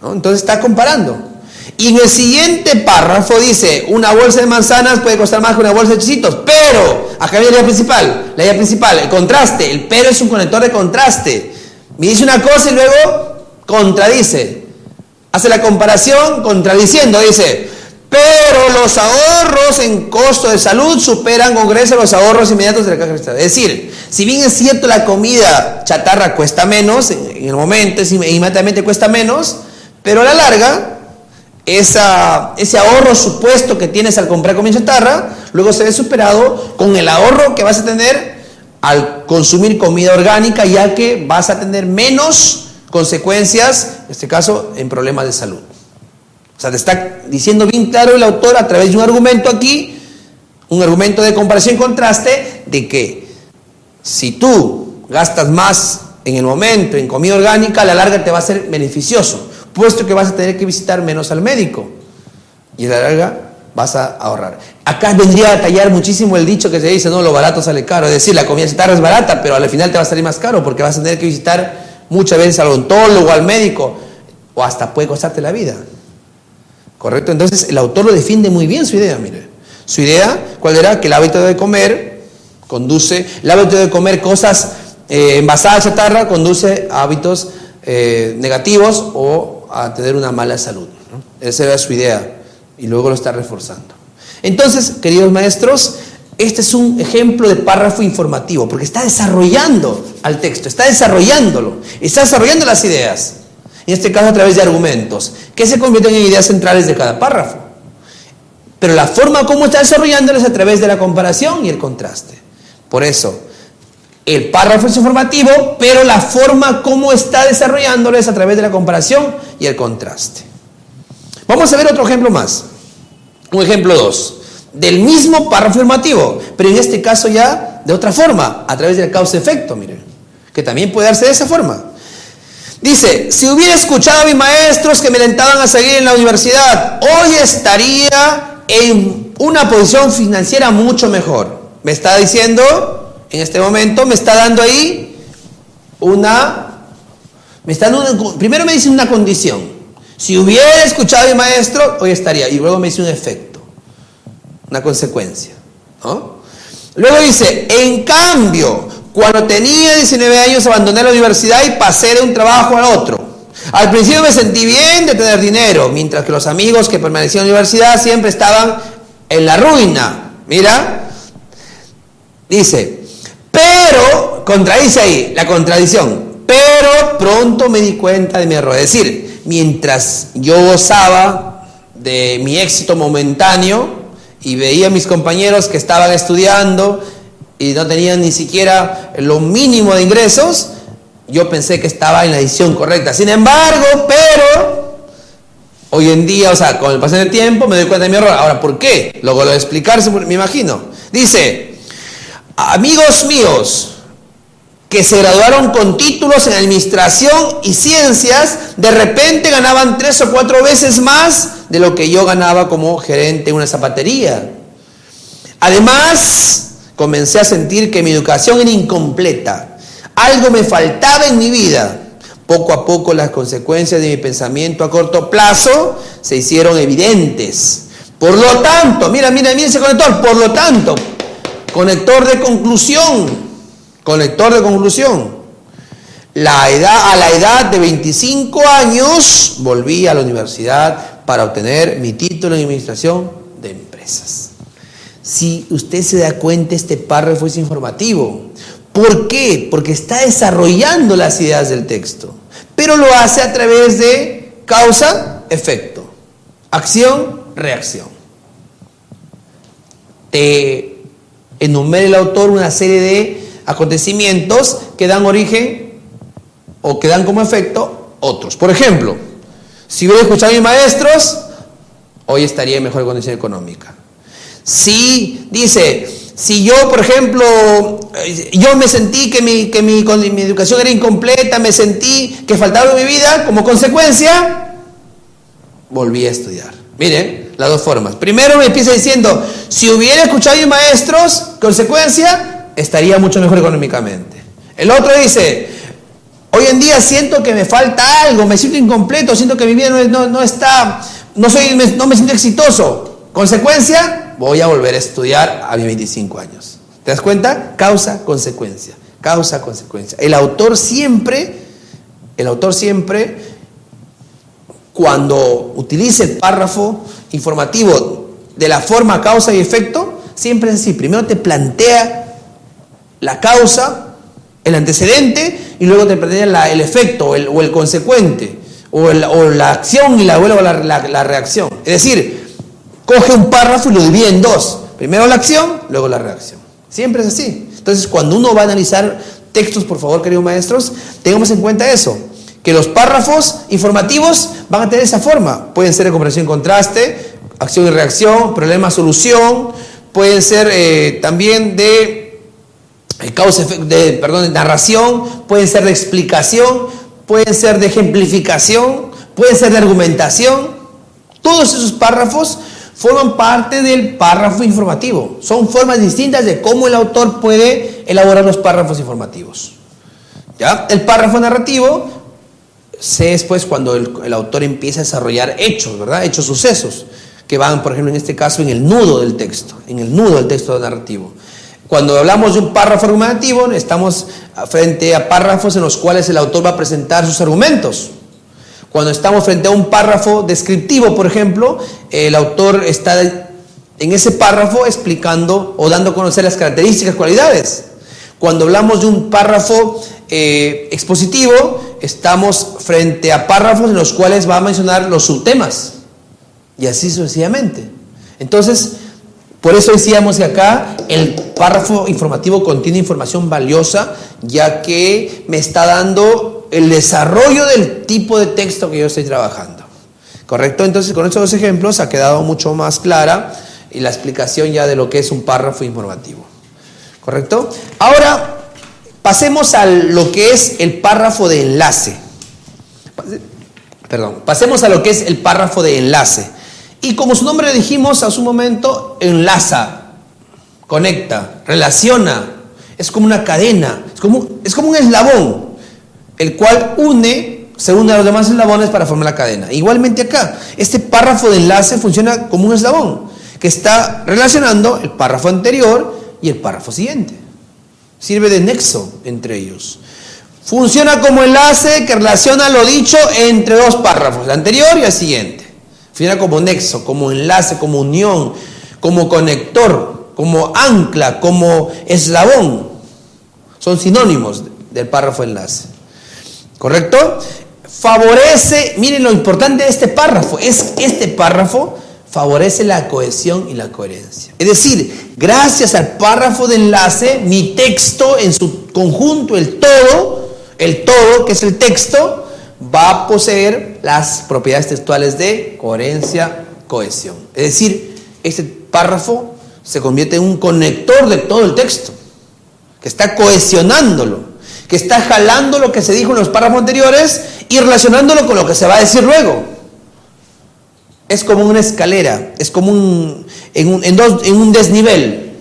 ¿no? Entonces está comparando. Y en el siguiente párrafo dice, una bolsa de manzanas puede costar más que una bolsa de chisitos, pero, acá viene la idea principal, el contraste, el pero es un conector de contraste. Me dice una cosa y luego contradice. Hace la comparación contradiciendo, dice, pero los ahorros en costo de salud superan con creces los ahorros inmediatos de la caja registral. Es decir, si bien es cierto la comida chatarra cuesta menos, en el momento inmediatamente cuesta menos, pero a la larga, ese ahorro supuesto que tienes al comprar comida chatarra, luego se ve superado con el ahorro que vas a tener al consumir comida orgánica, ya que vas a tener menos consecuencias, en este caso, en problemas de salud. O sea, te está diciendo bien claro el autor a través de un argumento aquí, un argumento de comparación y contraste, de que si tú gastas más en el momento en comida orgánica, a la larga te va a ser beneficioso, puesto que vas a tener que visitar menos al médico y a la larga vas a ahorrar. Acá vendría a detallar muchísimo el dicho que se dice, no, lo barato sale caro, es decir, la comida chatarra es barata, pero al final te va a salir más caro porque vas a tener que visitar muchas veces al odontólogo, al médico, o hasta puede costarte la vida. ¿Correcto? Entonces el autor lo defiende muy bien su idea, mire. Su idea, ¿cuál era? Que el hábito de comer el hábito de comer cosas envasadas a chatarra conduce a hábitos negativos o a tener una mala salud, ¿no? Esa era su idea y luego lo está reforzando. Entonces, queridos maestros, este es un ejemplo de párrafo informativo porque está desarrollando al texto, está desarrollando las ideas. En este caso a través de argumentos, que se convierten en ideas centrales de cada párrafo. Pero la forma como está desarrollándolas es a través de la comparación y el contraste. Por eso, el párrafo es informativo, pero la forma como está desarrollándolo es a través de la comparación y el contraste. Vamos a ver otro ejemplo más. Un ejemplo 2. Del mismo párrafo informativo, pero en este caso ya de otra forma, a través del causa-efecto, miren, que también puede darse de esa forma. Dice, si hubiera escuchado a mis maestros que me alentaban a seguir en la universidad, hoy estaría en una posición financiera mucho mejor. Me está diciendo, en este momento, me está dando ahí primero me dice una condición. Si hubiera escuchado a mi maestro, hoy estaría. Y luego me dice un efecto, una consecuencia, ¿no? Luego dice, en cambio, cuando tenía 19 años abandoné la universidad y pasé de un trabajo al otro. Al principio me sentí bien de tener dinero, mientras que los amigos que permanecían en la universidad siempre estaban en la ruina. Mira, dice, pero, contradice ahí, la contradicción, pero pronto me di cuenta de mi error. Es decir, mientras yo gozaba de mi éxito momentáneo y veía a mis compañeros que estaban estudiando y no tenían ni siquiera lo mínimo de ingresos, yo pensé que estaba en la decisión correcta. Sin embargo, pero hoy en día, o sea, con el pasar del tiempo me doy cuenta de mi error. Ahora, ¿por qué? Luego lo de explicarse, me imagino. Dice, amigos míos que se graduaron con títulos en administración y ciencias, de repente ganaban 3 o 4 veces más de lo que yo ganaba como gerente en una zapatería. Además, comencé a sentir que mi educación era incompleta. Algo me faltaba en mi vida. Poco a poco las consecuencias de mi pensamiento a corto plazo se hicieron evidentes. Por lo tanto, mira ese conector. Por lo tanto, conector de conclusión. A la edad de 25 años volví a la universidad para obtener mi título en administración de empresas. Si usted se da cuenta, este párrafo es informativo. ¿Por qué? Porque está desarrollando las ideas del texto. pero lo hace a través de causa-efecto, acción-reacción. Te enumera el autor una serie de acontecimientos que dan origen o que dan como efecto otros. Por ejemplo, si hubiera escuchado a mis maestros, hoy estaría en mejor condición económica. Si dice, si yo, por ejemplo, yo me sentí que mi educación era incompleta, me sentí que faltaba en mi vida, como consecuencia, volví a estudiar. Miren, las dos formas. Primero me empieza diciendo, si hubiera escuchado a mis maestros, consecuencia, estaría mucho mejor económicamente. El otro dice, hoy en día siento que me falta algo, me siento incompleto, siento que mi vida no me siento exitoso. Consecuencia, voy a volver a estudiar a mis 25 años. ¿Te das cuenta? Causa, consecuencia. Causa, consecuencia. El autor siempre, cuando utilice el párrafo informativo de la forma causa y efecto, siempre es así. Primero te plantea la causa, el antecedente, y luego te plantea el efecto o el consecuente, o la acción y luego la reacción. Es decir, coge un párrafo y lo divide en dos. Primero la acción, luego la reacción. Siempre es así. Entonces, cuando uno va a analizar textos, por favor, queridos maestros, tengamos en cuenta eso, que los párrafos informativos van a tener esa forma. Pueden ser de comparación y contraste, acción y reacción, problema, solución, pueden ser también de de narración, pueden ser de explicación, pueden ser de ejemplificación, pueden ser de argumentación. Todos esos párrafos forman parte del párrafo informativo. Son formas distintas de cómo el autor puede elaborar los párrafos informativos. ¿Ya? El párrafo narrativo es pues cuando el autor empieza a desarrollar hechos, ¿verdad? Hechos, sucesos, que van, por ejemplo, en este caso, en el nudo del texto narrativo. Cuando hablamos de un párrafo argumentativo, estamos frente a párrafos en los cuales el autor va a presentar sus argumentos. Cuando estamos frente a un párrafo descriptivo, por ejemplo, el autor está en ese párrafo explicando o dando a conocer las características, cualidades. Cuando hablamos de un párrafo expositivo, estamos frente a párrafos en los cuales va a mencionar los subtemas, y así sucesivamente. Entonces, por eso decíamos que acá el párrafo informativo contiene información valiosa, ya que me está dando el desarrollo del tipo de texto que yo estoy trabajando. ¿Correcto? Entonces, con estos dos ejemplos ha quedado mucho más clara y la explicación ya de lo que es un párrafo informativo. ¿Correcto? Ahora, pasemos a lo que es el párrafo de enlace. Pasemos a lo que es el párrafo de enlace. Y como su nombre le dijimos hace un momento, enlaza, conecta, relaciona, es como una cadena, es como un eslabón, el cual se une a los demás eslabones para formar la cadena. Igualmente acá, este párrafo de enlace funciona como un eslabón, que está relacionando el párrafo anterior y el párrafo siguiente. Sirve de nexo entre ellos. Funciona como enlace que relaciona lo dicho entre dos párrafos, el anterior y el siguiente. Funciona como nexo, como enlace, como unión, como conector, como ancla, como eslabón. Son sinónimos del párrafo enlace. ¿Correcto? Favorece, miren lo importante de este párrafo, es que este párrafo favorece la cohesión y la coherencia. Es decir, gracias al párrafo de enlace, mi texto en su conjunto, el todo que es el texto, va a poseer las propiedades textuales de coherencia, cohesión. Es decir, este párrafo se convierte en un conector de todo el texto, que está cohesionándolo, que está jalando lo que se dijo en los párrafos anteriores y relacionándolo con lo que se va a decir luego. Es como una escalera, es como en un desnivel.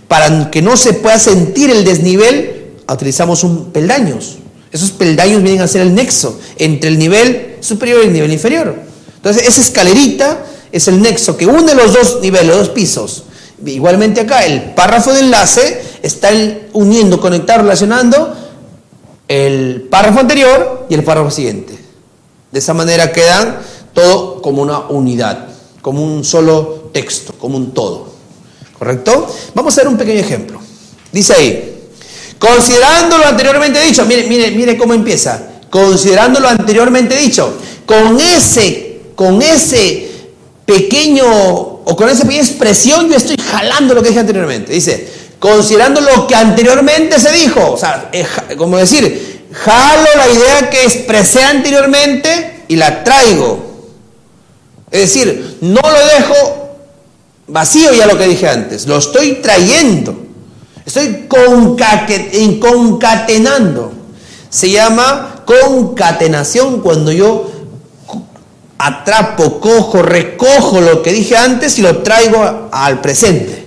Para que no se pueda sentir el desnivel, utilizamos peldaños. Esos peldaños vienen a ser el nexo entre el nivel superior y el nivel inferior. Entonces, esa escalerita es el nexo que une los dos niveles, los dos pisos. Igualmente acá, el párrafo de enlace está uniendo, conectando, relacionando el párrafo anterior y el párrafo siguiente. De esa manera quedan todo como una unidad, como un solo texto, como un todo. ¿Correcto? Vamos a ver un pequeño ejemplo. Dice ahí: Considerando lo anteriormente dicho, mire cómo empieza. Considerando lo anteriormente dicho, con ese pequeño, o con esa pequeña expresión, yo estoy jalando lo que dije anteriormente. Dice, considerando lo que anteriormente se dijo. O sea, como decir, jalo la idea que expresé anteriormente y la traigo. Es decir, no lo dejo vacío ya lo que dije antes, lo estoy trayendo. Estoy concatenando. Se llama concatenación cuando yo atrapo, recojo lo que dije antes y lo traigo al presente.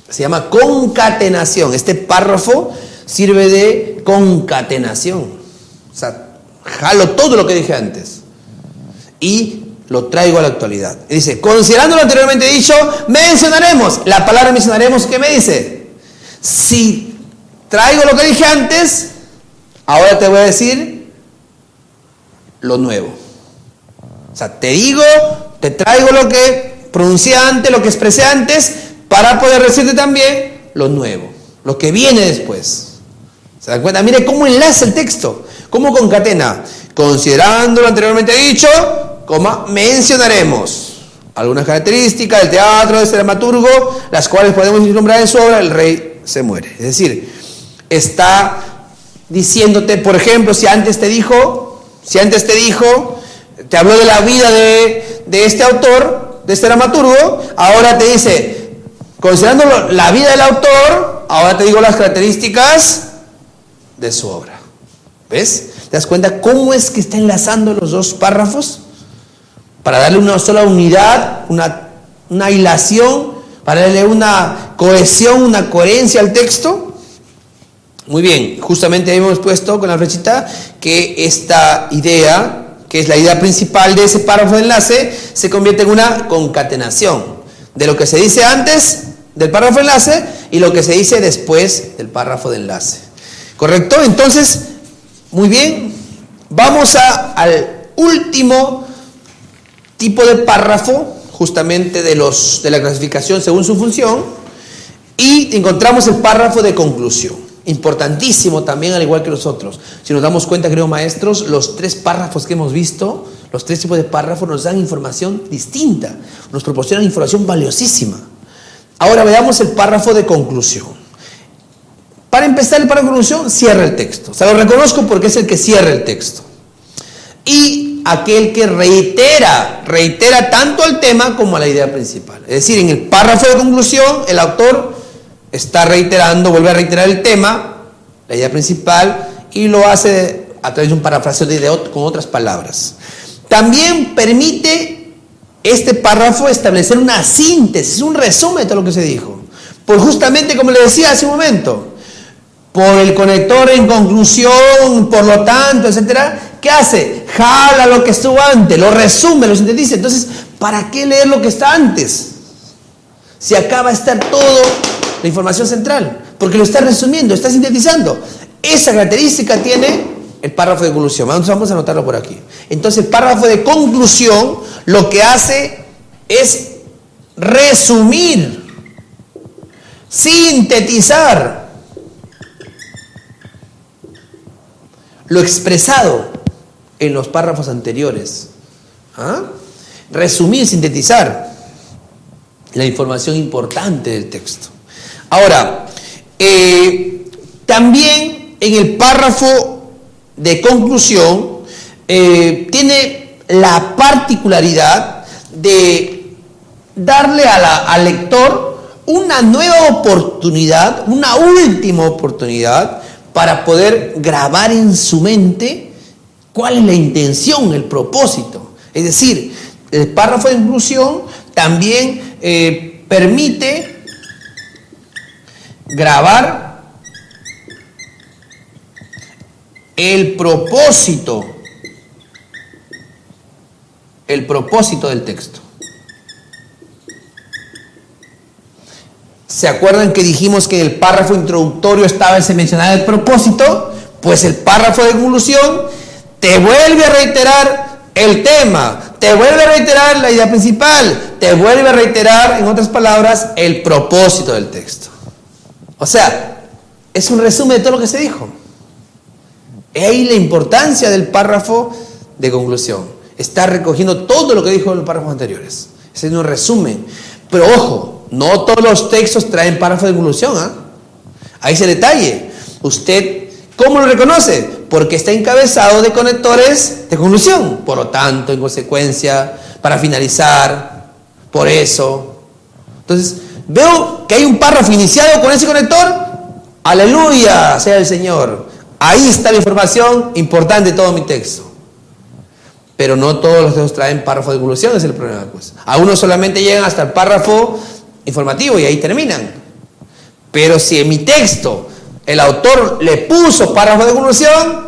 Se llama concatenación. Este párrafo sirve de concatenación. O sea, jalo todo lo que dije antes y lo traigo a la actualidad. Y dice, considerando lo anteriormente dicho, mencionaremos. La palabra mencionaremos, ¿qué me dice? Si traigo lo que dije antes, ahora te voy a decir lo nuevo. O sea, te traigo lo que pronuncié antes, lo que expresé antes, para poder decirte también lo nuevo, lo que viene después. ¿Se dan cuenta? Mire cómo enlaza el texto, cómo concatena. Considerando lo anteriormente dicho, mencionaremos algunas características del teatro, de este dramaturgo, las cuales podemos vislumbrar en su obra El Rey se muere. Es decir, está diciéndote, por ejemplo, si antes te dijo, te habló de la vida de este autor, de este dramaturgo, ahora te dice, considerando la vida del autor, ahora te digo las características de su obra. ¿Ves? ¿Te das cuenta cómo es que está enlazando los dos párrafos? Para darle una sola unidad, una hilación, para darle una cohesión, una coherencia al texto. Muy bien, justamente ahí hemos puesto con la flechita que esta idea, que es la idea principal de ese párrafo de enlace, se convierte en una concatenación de lo que se dice antes del párrafo de enlace y lo que se dice después del párrafo de enlace. ¿Correcto? Entonces, muy bien, vamos al último tipo de párrafo, justamente de la clasificación según su función, y encontramos el párrafo de conclusión. Importantísimo también, al igual que los otros. Si nos damos cuenta, queridos maestros, los tres párrafos que hemos visto, los tres tipos de párrafos nos dan información distinta, nos proporcionan información valiosísima. Ahora veamos el párrafo de conclusión. Para empezar el párrafo de conclusión, cierra el texto. O sea, lo reconozco porque es el que cierra el texto. Y aquel que reitera tanto al tema como a la idea principal. Es decir, en el párrafo de conclusión, el autor está vuelve a reiterar el tema, la idea principal, y lo hace a través de un parafraseo con otras palabras. También permite este párrafo establecer una síntesis, un resumen de todo lo que se dijo. Por justamente, como le decía hace un momento, por el conector en conclusión, por lo tanto, etcétera, ¿qué hace? Jala lo que estuvo antes, lo resume, lo sintetiza. Entonces, ¿para qué leer lo que está antes? Si acá va a estar todo la información central, porque lo está resumiendo, está sintetizando. Esa característica tiene el párrafo de conclusión. Vamos a anotarlo por aquí. Entonces, el párrafo de conclusión lo que hace es resumir, sintetizar lo expresado en los párrafos anteriores. Resumir, sintetizar la información importante del texto. Ahora, también en el párrafo de conclusión tiene la particularidad de darle al lector una nueva oportunidad, una última oportunidad para poder grabar en su mente cuál es la intención, el propósito. Es decir, el párrafo de conclusión también permite grabar el propósito del texto. ¿Se acuerdan que dijimos que en el párrafo introductorio estaba ese mencionado el propósito? Pues el párrafo de conclusión te vuelve a reiterar el tema, te vuelve a reiterar la idea principal, te vuelve a reiterar, en otras palabras, el propósito del texto. O sea, es un resumen de todo lo que se dijo. Es ahí la importancia del párrafo de conclusión. Está recogiendo todo lo que dijo en los párrafos anteriores. Es un resumen. Pero ojo, no todos los textos traen párrafo de conclusión. Ahí ese detalle. Usted, ¿cómo lo reconoce? Porque está encabezado de conectores de conclusión. Por lo tanto, en consecuencia, para finalizar, por eso. Entonces, veo que hay un párrafo iniciado con ese conector. Aleluya, sea el Señor. Ahí está la información importante de todo mi texto. Pero no todos los textos traen párrafo de conclusión, ese es el problema. Pues. Algunos solamente llegan hasta el párrafo informativo y ahí terminan. Pero si en mi texto el autor le puso párrafo de conclusión,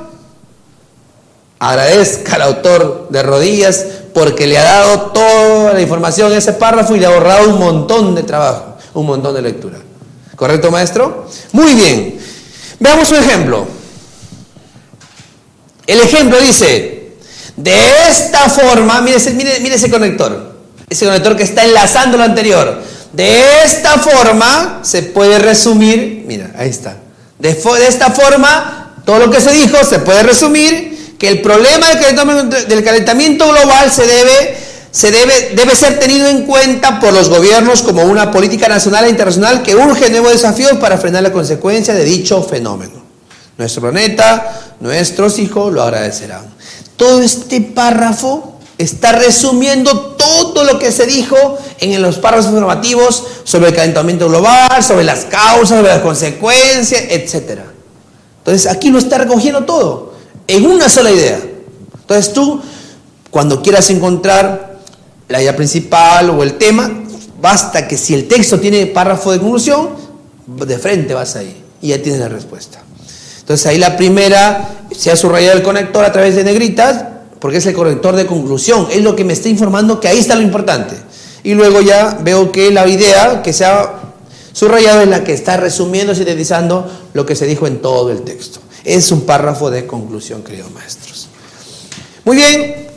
agradezca al autor de rodillas porque le ha dado toda la información en ese párrafo y le ha ahorrado un montón de trabajo, un montón de lectura. ¿Correcto, maestro? Muy bien. Veamos un ejemplo. El ejemplo dice, de esta forma, mire ese conector que está enlazando lo anterior. De esta forma se puede resumir, mira, ahí está. De esta forma, todo lo que se dijo se puede resumir que el problema del calentamiento global debe ser tenido en cuenta por los gobiernos como una política nacional e internacional que urge nuevos desafíos para frenar la consecuencia de dicho fenómeno. Nuestro planeta, nuestros hijos lo agradecerán. Todo este párrafo está resumiendo todo lo que se dijo en los párrafos informativos sobre el calentamiento global, sobre las causas, sobre las consecuencias, etc. Entonces aquí lo está recogiendo todo en una sola idea. Entonces tú, cuando quieras encontrar la idea principal o el tema, basta que si el texto tiene párrafo de conclusión, de frente vas ahí y ya tienes la respuesta. Entonces ahí la primera, se ha subrayado el conector a través de negritas, porque es el conector de conclusión, es lo que me está informando que ahí está lo importante. Y luego ya veo que la idea que se ha subrayado es la que está resumiendo, sintetizando lo que se dijo en todo el texto. Es un párrafo de conclusión, queridos maestros. Muy bien,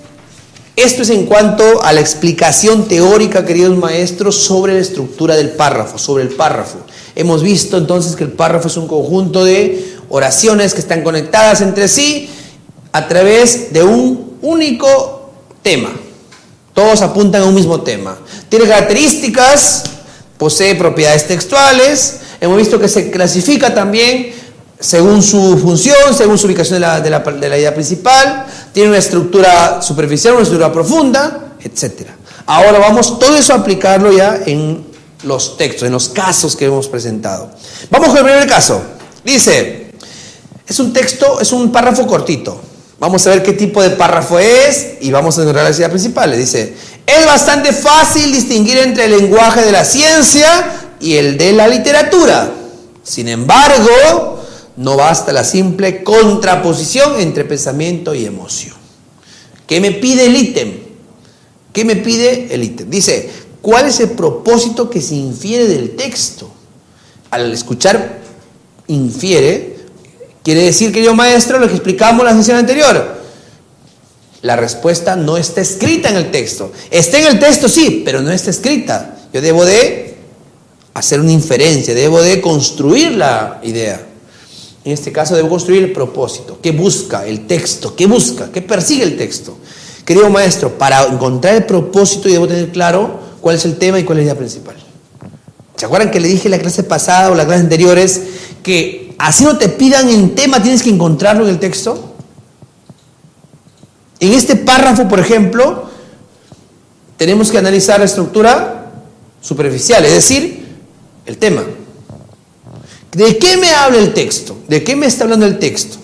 esto es en cuanto a la explicación teórica, queridos maestros, sobre la estructura del párrafo, sobre el párrafo. Hemos visto entonces que el párrafo es un conjunto de oraciones que están conectadas entre sí a través de un único tema. Todos apuntan a un mismo tema. Tiene características, posee propiedades textuales. Hemos visto que se clasifica también según su función, según su ubicación de la idea principal. Tiene una estructura superficial, una estructura profunda, etc. Ahora vamos todo eso a aplicarlo ya en los textos, en los casos que hemos presentado. Vamos con el primer caso. Dice, es un párrafo cortito. Vamos a ver qué tipo de párrafo es y vamos a encontrar la idea principal. Dice, es bastante fácil distinguir entre el lenguaje de la ciencia y el de la literatura. Sin embargo, no basta la simple contraposición entre pensamiento y emoción. ¿Qué me pide el ítem? ¿Qué me pide el ítem? Dice, ¿cuál es el propósito que se infiere del texto? Al escuchar infiere, quiere decir, querido maestro, lo que explicamos en la sesión anterior. La respuesta no está escrita en el texto. Está en el texto, sí, pero no está escrita. Yo debo de hacer una inferencia, debo de construir la idea. En este caso debo construir el propósito. ¿Qué busca el texto? ¿Qué busca? ¿Qué persigue el texto? Querido maestro, para encontrar el propósito debo tener claro cuál es el tema y cuál es la idea principal. ¿Se acuerdan que le dije en la clase pasada o las clases anteriores que así no te pidan en tema, tienes que encontrarlo en el texto? En este párrafo, por ejemplo, tenemos que analizar la estructura superficial, es decir, el tema. ¿De qué me habla el texto? ¿De qué me está hablando el texto?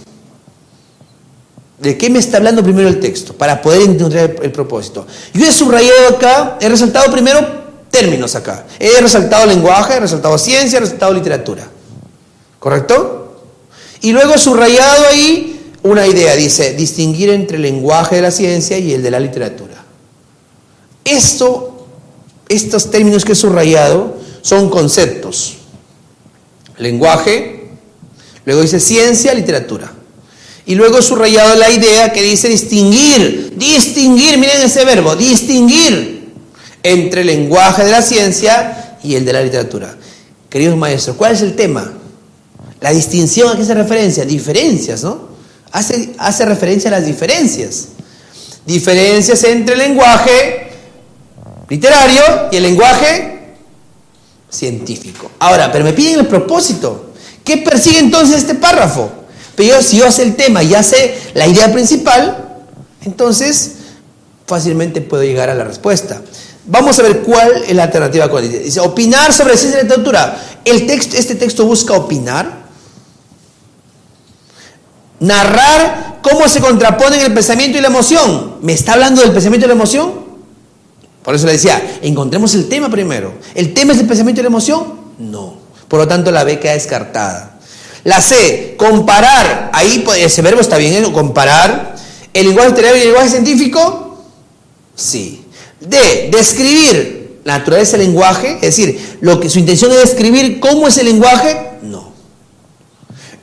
¿De qué me está hablando primero el texto? Para poder entender el propósito. Yo he subrayado acá, he resaltado primero términos acá. He resaltado lenguaje, he resaltado ciencia, he resaltado literatura. ¿Correcto? Y luego he subrayado ahí una idea, dice, distinguir entre el lenguaje de la ciencia y el de la literatura. Estos términos que he subrayado son conceptos. Lenguaje, luego dice ciencia, literatura. Y luego he subrayado la idea que dice distinguir, miren ese verbo, distinguir entre el lenguaje de la ciencia y el de la literatura. Queridos maestros, ¿cuál es el tema? La distinción, ¿a qué hace referencia? Diferencias, ¿no? Hace referencia a las diferencias. Diferencias entre el lenguaje literario y el lenguaje científico. Ahora, pero me piden el propósito. ¿Qué persigue entonces este párrafo? Pero si yo sé el tema y ya sé la idea principal, entonces fácilmente puedo llegar a la respuesta. Vamos a ver cuál es la alternativa. Dice, opinar sobre ciencia y literatura. Este texto busca opinar, narrar cómo se contraponen el pensamiento y la emoción. ¿Me está hablando del pensamiento y la emoción? Por eso le decía, encontremos el tema primero. ¿El tema es el pensamiento y la emoción? No. Por lo tanto, la B queda descartada. La C, comparar. Ahí ese verbo está bien, ¿eh? Comparar. ¿El lenguaje literario y el lenguaje científico? Sí. D, describir la naturaleza del lenguaje. Es decir, su intención es describir cómo es el lenguaje. No.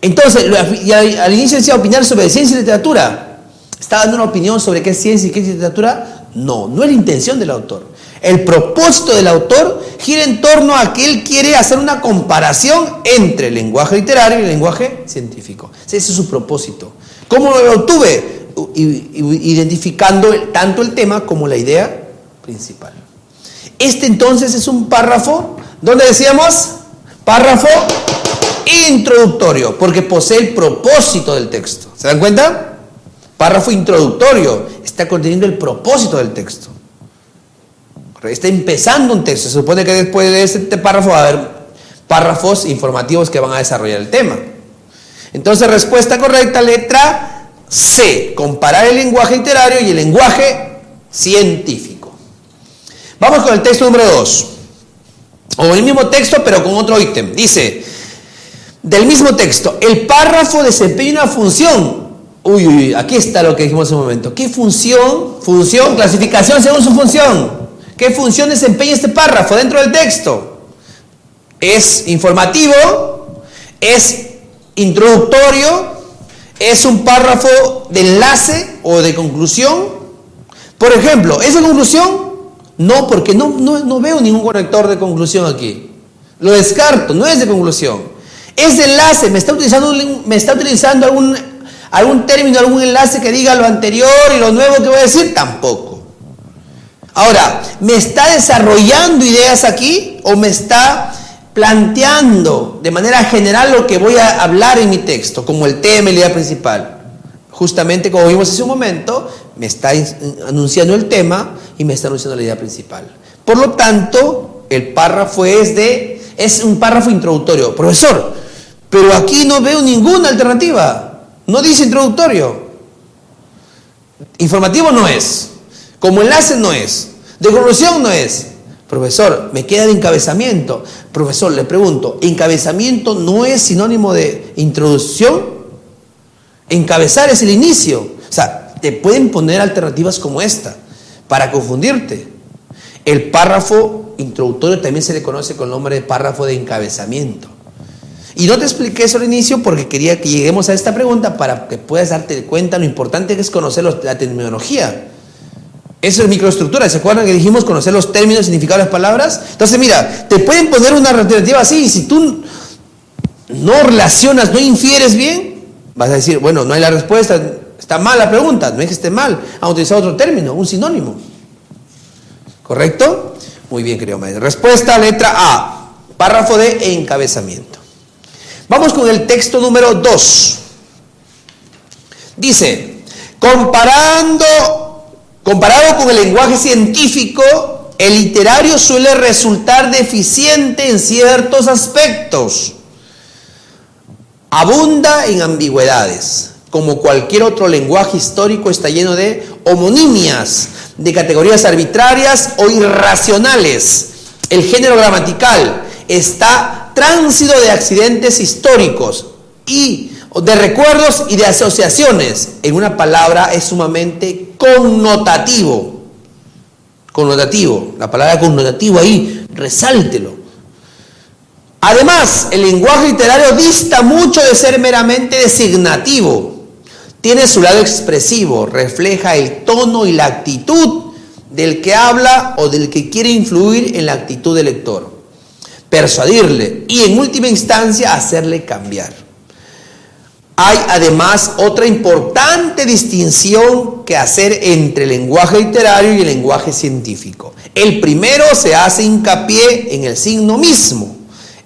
Entonces, al inicio decía opinar sobre ciencia y literatura. ¿Está dando una opinión sobre qué es ciencia y qué es literatura? No, no es la intención del autor. El propósito del autor gira en torno a que él quiere hacer una comparación entre el lenguaje literario y el lenguaje científico. Ese es su propósito. ¿Cómo lo obtuve? Identificando tanto el tema como la idea principal. Este entonces es un párrafo, ¿dónde decíamos? Párrafo introductorio, porque posee el propósito del texto. ¿Se dan cuenta? Párrafo introductorio, está conteniendo el propósito del texto. Está empezando un texto. Se supone que después de este párrafo va a haber párrafos informativos que van a desarrollar el tema. Entonces, respuesta correcta, letra C. Comparar el lenguaje literario y el lenguaje científico. Vamos con el texto número 2. O el mismo texto, pero con otro ítem. Dice, del mismo texto, el párrafo desempeña una función. Aquí está lo que dijimos hace un momento. ¿Qué función? Función, clasificación según su función. ¿Qué función desempeña este párrafo dentro del texto? ¿Es informativo? ¿Es introductorio? ¿Es un párrafo de enlace o de conclusión? Por ejemplo, ¿es de conclusión? No, porque no veo ningún conector de conclusión aquí. Lo descarto, no es de conclusión. ¿Es de enlace? ¿Me está utilizando algún término, algún enlace que diga lo anterior y lo nuevo que voy a decir? Tampoco. Ahora, ¿me está desarrollando ideas aquí o me está planteando de manera general lo que voy a hablar en mi texto, como el tema y la idea principal? Justamente como vimos hace un momento, me está anunciando el tema y me está anunciando la idea principal. Por lo tanto, el párrafo es un párrafo introductorio. Profesor, pero aquí no veo ninguna alternativa. No dice introductorio. Informativo no es. Como enlace no es. De conclusión no es. Profesor, me queda de encabezamiento. Profesor, le pregunto, ¿encabezamiento no es sinónimo de introducción? Encabezar es el inicio. O sea, te pueden poner alternativas como esta para confundirte. El párrafo introductorio también se le conoce con el nombre de párrafo de encabezamiento. Y no te expliqué eso al inicio porque quería que lleguemos a esta pregunta para que puedas darte cuenta lo importante que es conocer la terminología. Eso es microestructura. ¿Se acuerdan que dijimos conocer los términos, significados de las palabras? Entonces, mira, te pueden poner una alternativa así y si tú no relacionas, no infieres bien, vas a decir, bueno, no hay la respuesta, está mal la pregunta, no es que esté mal, han utilizado otro término, un sinónimo. ¿Correcto? Muy bien, querido maestro. Respuesta, letra A, párrafo de encabezamiento. Vamos con el texto número 2. Dice, comparado con el lenguaje científico, el literario suele resultar deficiente en ciertos aspectos. Abunda en ambigüedades. Como cualquier otro lenguaje histórico, está lleno de homonimias, de categorías arbitrarias o irracionales. El género gramatical está tránsito de accidentes históricos y de recuerdos y de asociaciones. En una palabra, es sumamente connotativo. Connotativo. La palabra connotativo ahí, resáltelo. Además, el lenguaje literario dista mucho de ser meramente designativo. Tiene su lado expresivo, refleja el tono y la actitud del que habla o del que quiere influir en la actitud del lector, persuadirle y en última instancia hacerle cambiar. Hay además otra importante distinción que hacer entre el lenguaje literario y el lenguaje científico. El primero se hace hincapié en el signo mismo,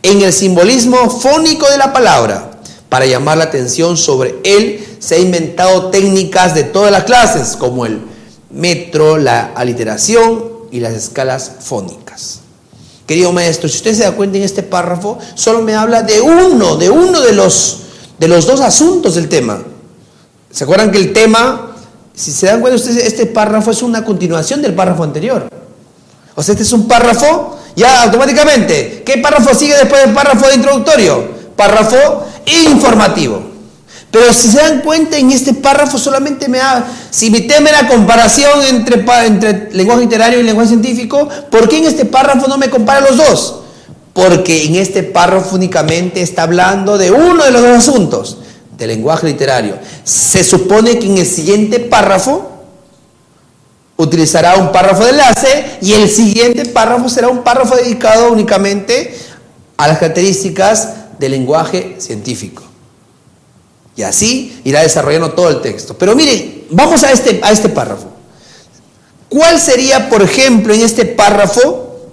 en el simbolismo fónico de la palabra. Para llamar la atención sobre él se han inventado técnicas de todas las clases, como el metro, la aliteración y las escalas fónicas. Querido maestro, si usted se da cuenta en este párrafo, solo me habla de uno de los dos asuntos del tema. ¿Se acuerdan que el tema, si se dan cuenta ustedes, este párrafo es una continuación del párrafo anterior? O sea, este es un párrafo, ya automáticamente, ¿qué párrafo sigue después del párrafo de introductorio? Párrafo informativo. Pero si se dan cuenta, en este párrafo solamente me habla, si mi tema era comparación entre lenguaje literario y lenguaje científico, ¿por qué en este párrafo no me compara los dos? Porque en este párrafo únicamente está hablando de uno de los dos asuntos, del lenguaje literario. Se supone que en el siguiente párrafo utilizará un párrafo de enlace y el siguiente párrafo será un párrafo dedicado únicamente a las características del lenguaje científico. Y así irá desarrollando todo el texto. Pero miren, vamos a este párrafo. ¿Cuál sería, por ejemplo, en este párrafo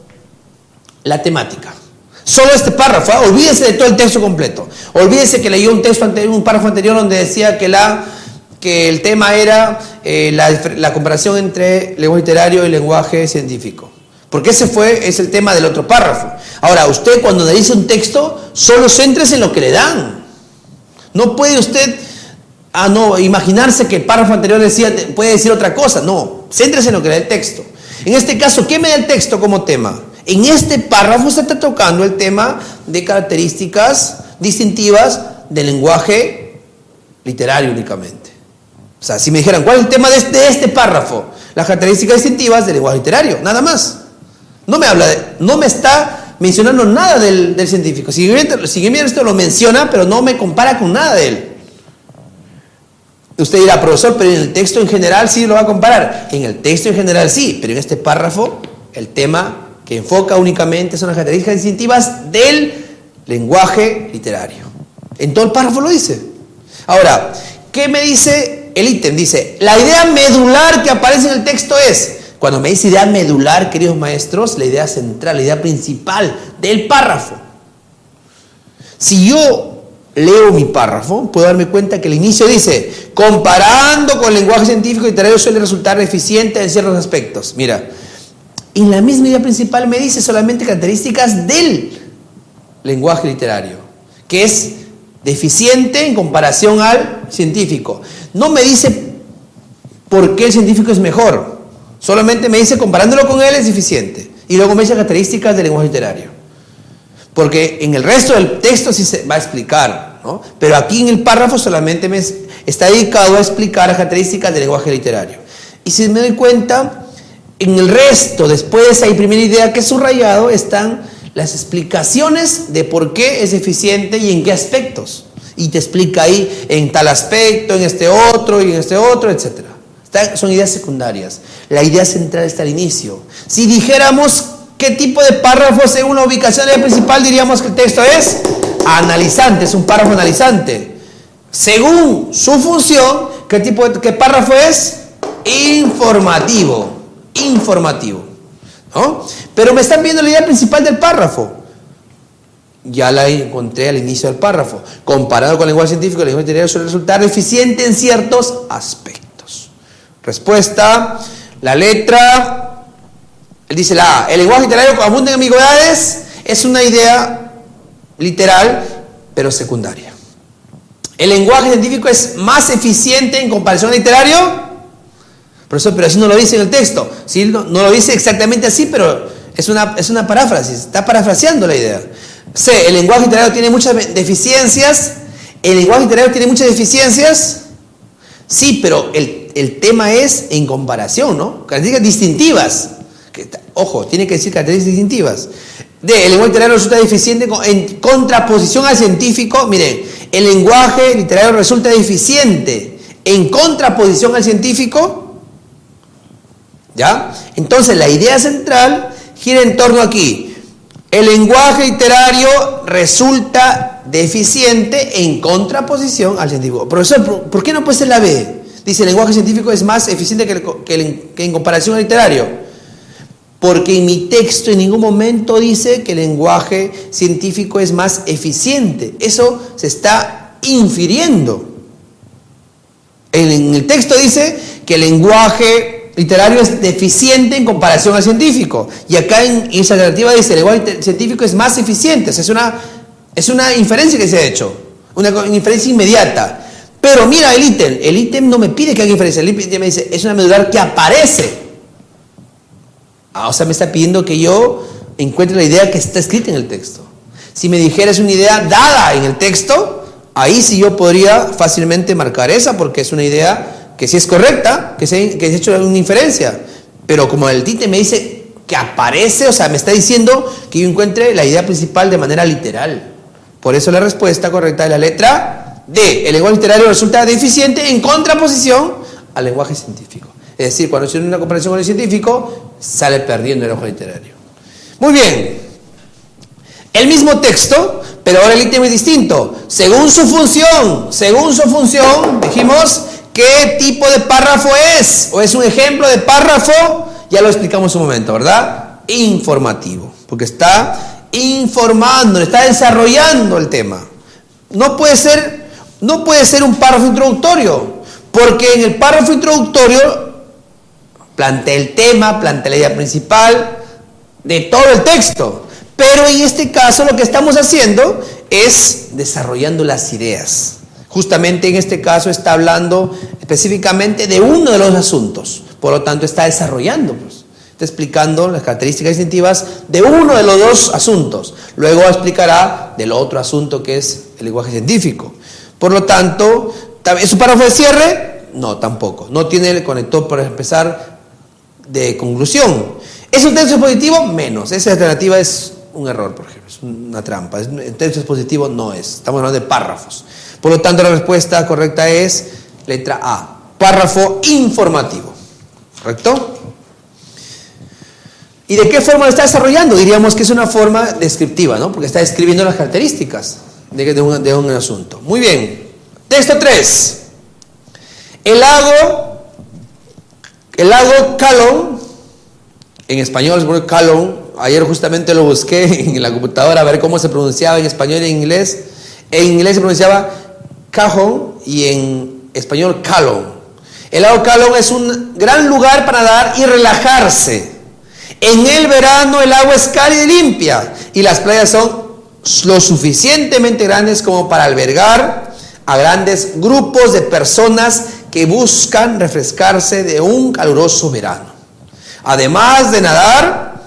la temática? Solo este párrafo, ¿eh? Olvídese de todo el texto completo. Olvídese que leyó un párrafo anterior donde decía que el tema era la comparación entre lenguaje literario y lenguaje científico. Porque ese es el tema del otro párrafo. Ahora, usted cuando analiza un texto, solo céntrese en lo que le dan. No puede usted imaginarse que el párrafo anterior puede decir otra cosa. No, céntrese en lo que le da el texto. En este caso, ¿qué me da el texto como tema? En este párrafo se está tocando el tema de características distintivas del lenguaje literario únicamente. O sea, si me dijeran, ¿cuál es el tema de este párrafo? Las características distintivas del lenguaje literario, nada más. No me está mencionando nada del científico. Si bien esto lo menciona, pero no me compara con nada de él. Usted dirá, profesor, pero en el texto en general sí lo va a comparar. En el texto en general sí, pero en este párrafo el tema que enfoca únicamente son las características distintivas del lenguaje literario. En todo el párrafo lo dice. Ahora, ¿qué me dice el ítem? Dice, la idea medular que aparece en el texto es, cuando me dice idea medular, queridos maestros, la idea central, la idea principal del párrafo. Si yo leo mi párrafo, puedo darme cuenta que el inicio dice, comparando con el lenguaje científico y literario suele resultar eficiente en ciertos aspectos. Mira, en la misma idea principal me dice solamente características del lenguaje literario, que es deficiente en comparación al científico. No me dice por qué el científico es mejor, solamente me dice comparándolo con él es deficiente. Y luego me dice características del lenguaje literario. Porque en el resto del texto sí se va a explicar, ¿no? Pero aquí en el párrafo solamente está dedicado a explicar las características del lenguaje literario. Y si me doy cuenta, en el resto, después de esa primera idea que he subrayado, están las explicaciones de por qué es eficiente y en qué aspectos. Y te explica ahí en tal aspecto, en este otro y en este otro, etc. Son ideas secundarias. La idea central está al inicio. Si dijéramos qué tipo de párrafo según la ubicación de la idea principal, diríamos que el texto es analizante, es un párrafo analizante. Según su función, ¿qué párrafo es? Informativo, ¿no? Pero me están viendo la idea principal del párrafo. Ya la encontré al inicio del párrafo. Comparado con el lenguaje científico, el lenguaje literario suele resultar eficiente en ciertos aspectos. Respuesta, la letra, él dice la A. El lenguaje literario con abundan ambigüedades es una idea literal, pero secundaria. El lenguaje científico es más eficiente en comparación al literario. Profesor, pero así no lo dice en el texto. Sí, no lo dice exactamente así, pero es una paráfrasis. Está parafraseando la idea. C. El lenguaje literario tiene muchas deficiencias. ¿El lenguaje literario tiene muchas deficiencias? Sí, pero el tema es en comparación, ¿no? Características distintivas. Ojo, tiene que decir características distintivas. D. El lenguaje literario resulta deficiente en contraposición al científico. Miren, el lenguaje literario resulta deficiente en contraposición al científico. ¿Ya? Entonces la idea central gira en torno aquí. El lenguaje literario resulta deficiente en contraposición al científico. Profesor, ¿por qué no puede ser la B? Dice, el lenguaje científico es más eficiente que en comparación al literario. Porque en mi texto en ningún momento dice que el lenguaje científico es más eficiente. Eso se está infiriendo. En el texto dice que el lenguaje literario es deficiente en comparación al científico. Y acá en esa alternativa dice el lenguaje científico es más eficiente. O sea, es una inferencia que se ha hecho. Una inferencia inmediata. Pero mira el ítem no me pide que haga inferencia. El ítem me dice, es una medular que aparece. O sea, me está pidiendo que yo encuentre la idea que está escrita en el texto. Si me dijera es una idea dada en el texto, ahí sí yo podría fácilmente marcar esa, porque es una idea que sí es correcta, que se ha hecho una inferencia. Pero como el ítem me dice que aparece, o sea, me está diciendo que yo encuentre la idea principal de manera literal. Por eso la respuesta correcta es la letra D. El lenguaje literario resulta deficiente en contraposición al lenguaje científico. Es decir, cuando se hace una comparación con el científico, sale perdiendo el lenguaje literario. Muy bien. El mismo texto, pero ahora el ítem es distinto. Según su función, dijimos qué tipo de párrafo es. O es un ejemplo de párrafo, ya lo explicamos un momento, ¿verdad? Informativo. Porque está informando, está desarrollando el tema. No puede ser un párrafo introductorio, porque en el párrafo introductorio plantea el tema, plantea la idea principal de todo el texto. Pero en este caso lo que estamos haciendo es desarrollando las ideas. Justamente en este caso está hablando específicamente de uno de los asuntos. Por lo tanto está desarrollando, pues. Está explicando las características distintivas de uno de los dos asuntos. Luego explicará del otro asunto que es el lenguaje científico. Por lo tanto, ¿es un párrafo de cierre? No, tampoco. No tiene el conector para empezar de conclusión. ¿Es un texto expositivo? Menos. Esa alternativa es un error, por ejemplo. Es una trampa. El texto expositivo no es. Estamos hablando de párrafos. Por lo tanto, la respuesta correcta es letra A. Párrafo informativo. ¿Correcto? ¿Y de qué forma lo está desarrollando? Diríamos que es una forma descriptiva, ¿no? Porque está describiendo las características de un asunto. Muy bien. Texto 3. El lago Calón, en español se pone Calón. Ayer justamente lo busqué en la computadora a ver cómo se pronunciaba en español y en inglés. En inglés se pronunciaba Cajón y en español Calón. El lago Calón es un gran lugar para nadar y relajarse. En el verano el agua es cálida y limpia y las playas son lo suficientemente grandes como para albergar a grandes grupos de personas que buscan refrescarse de un caluroso verano. Además de nadar,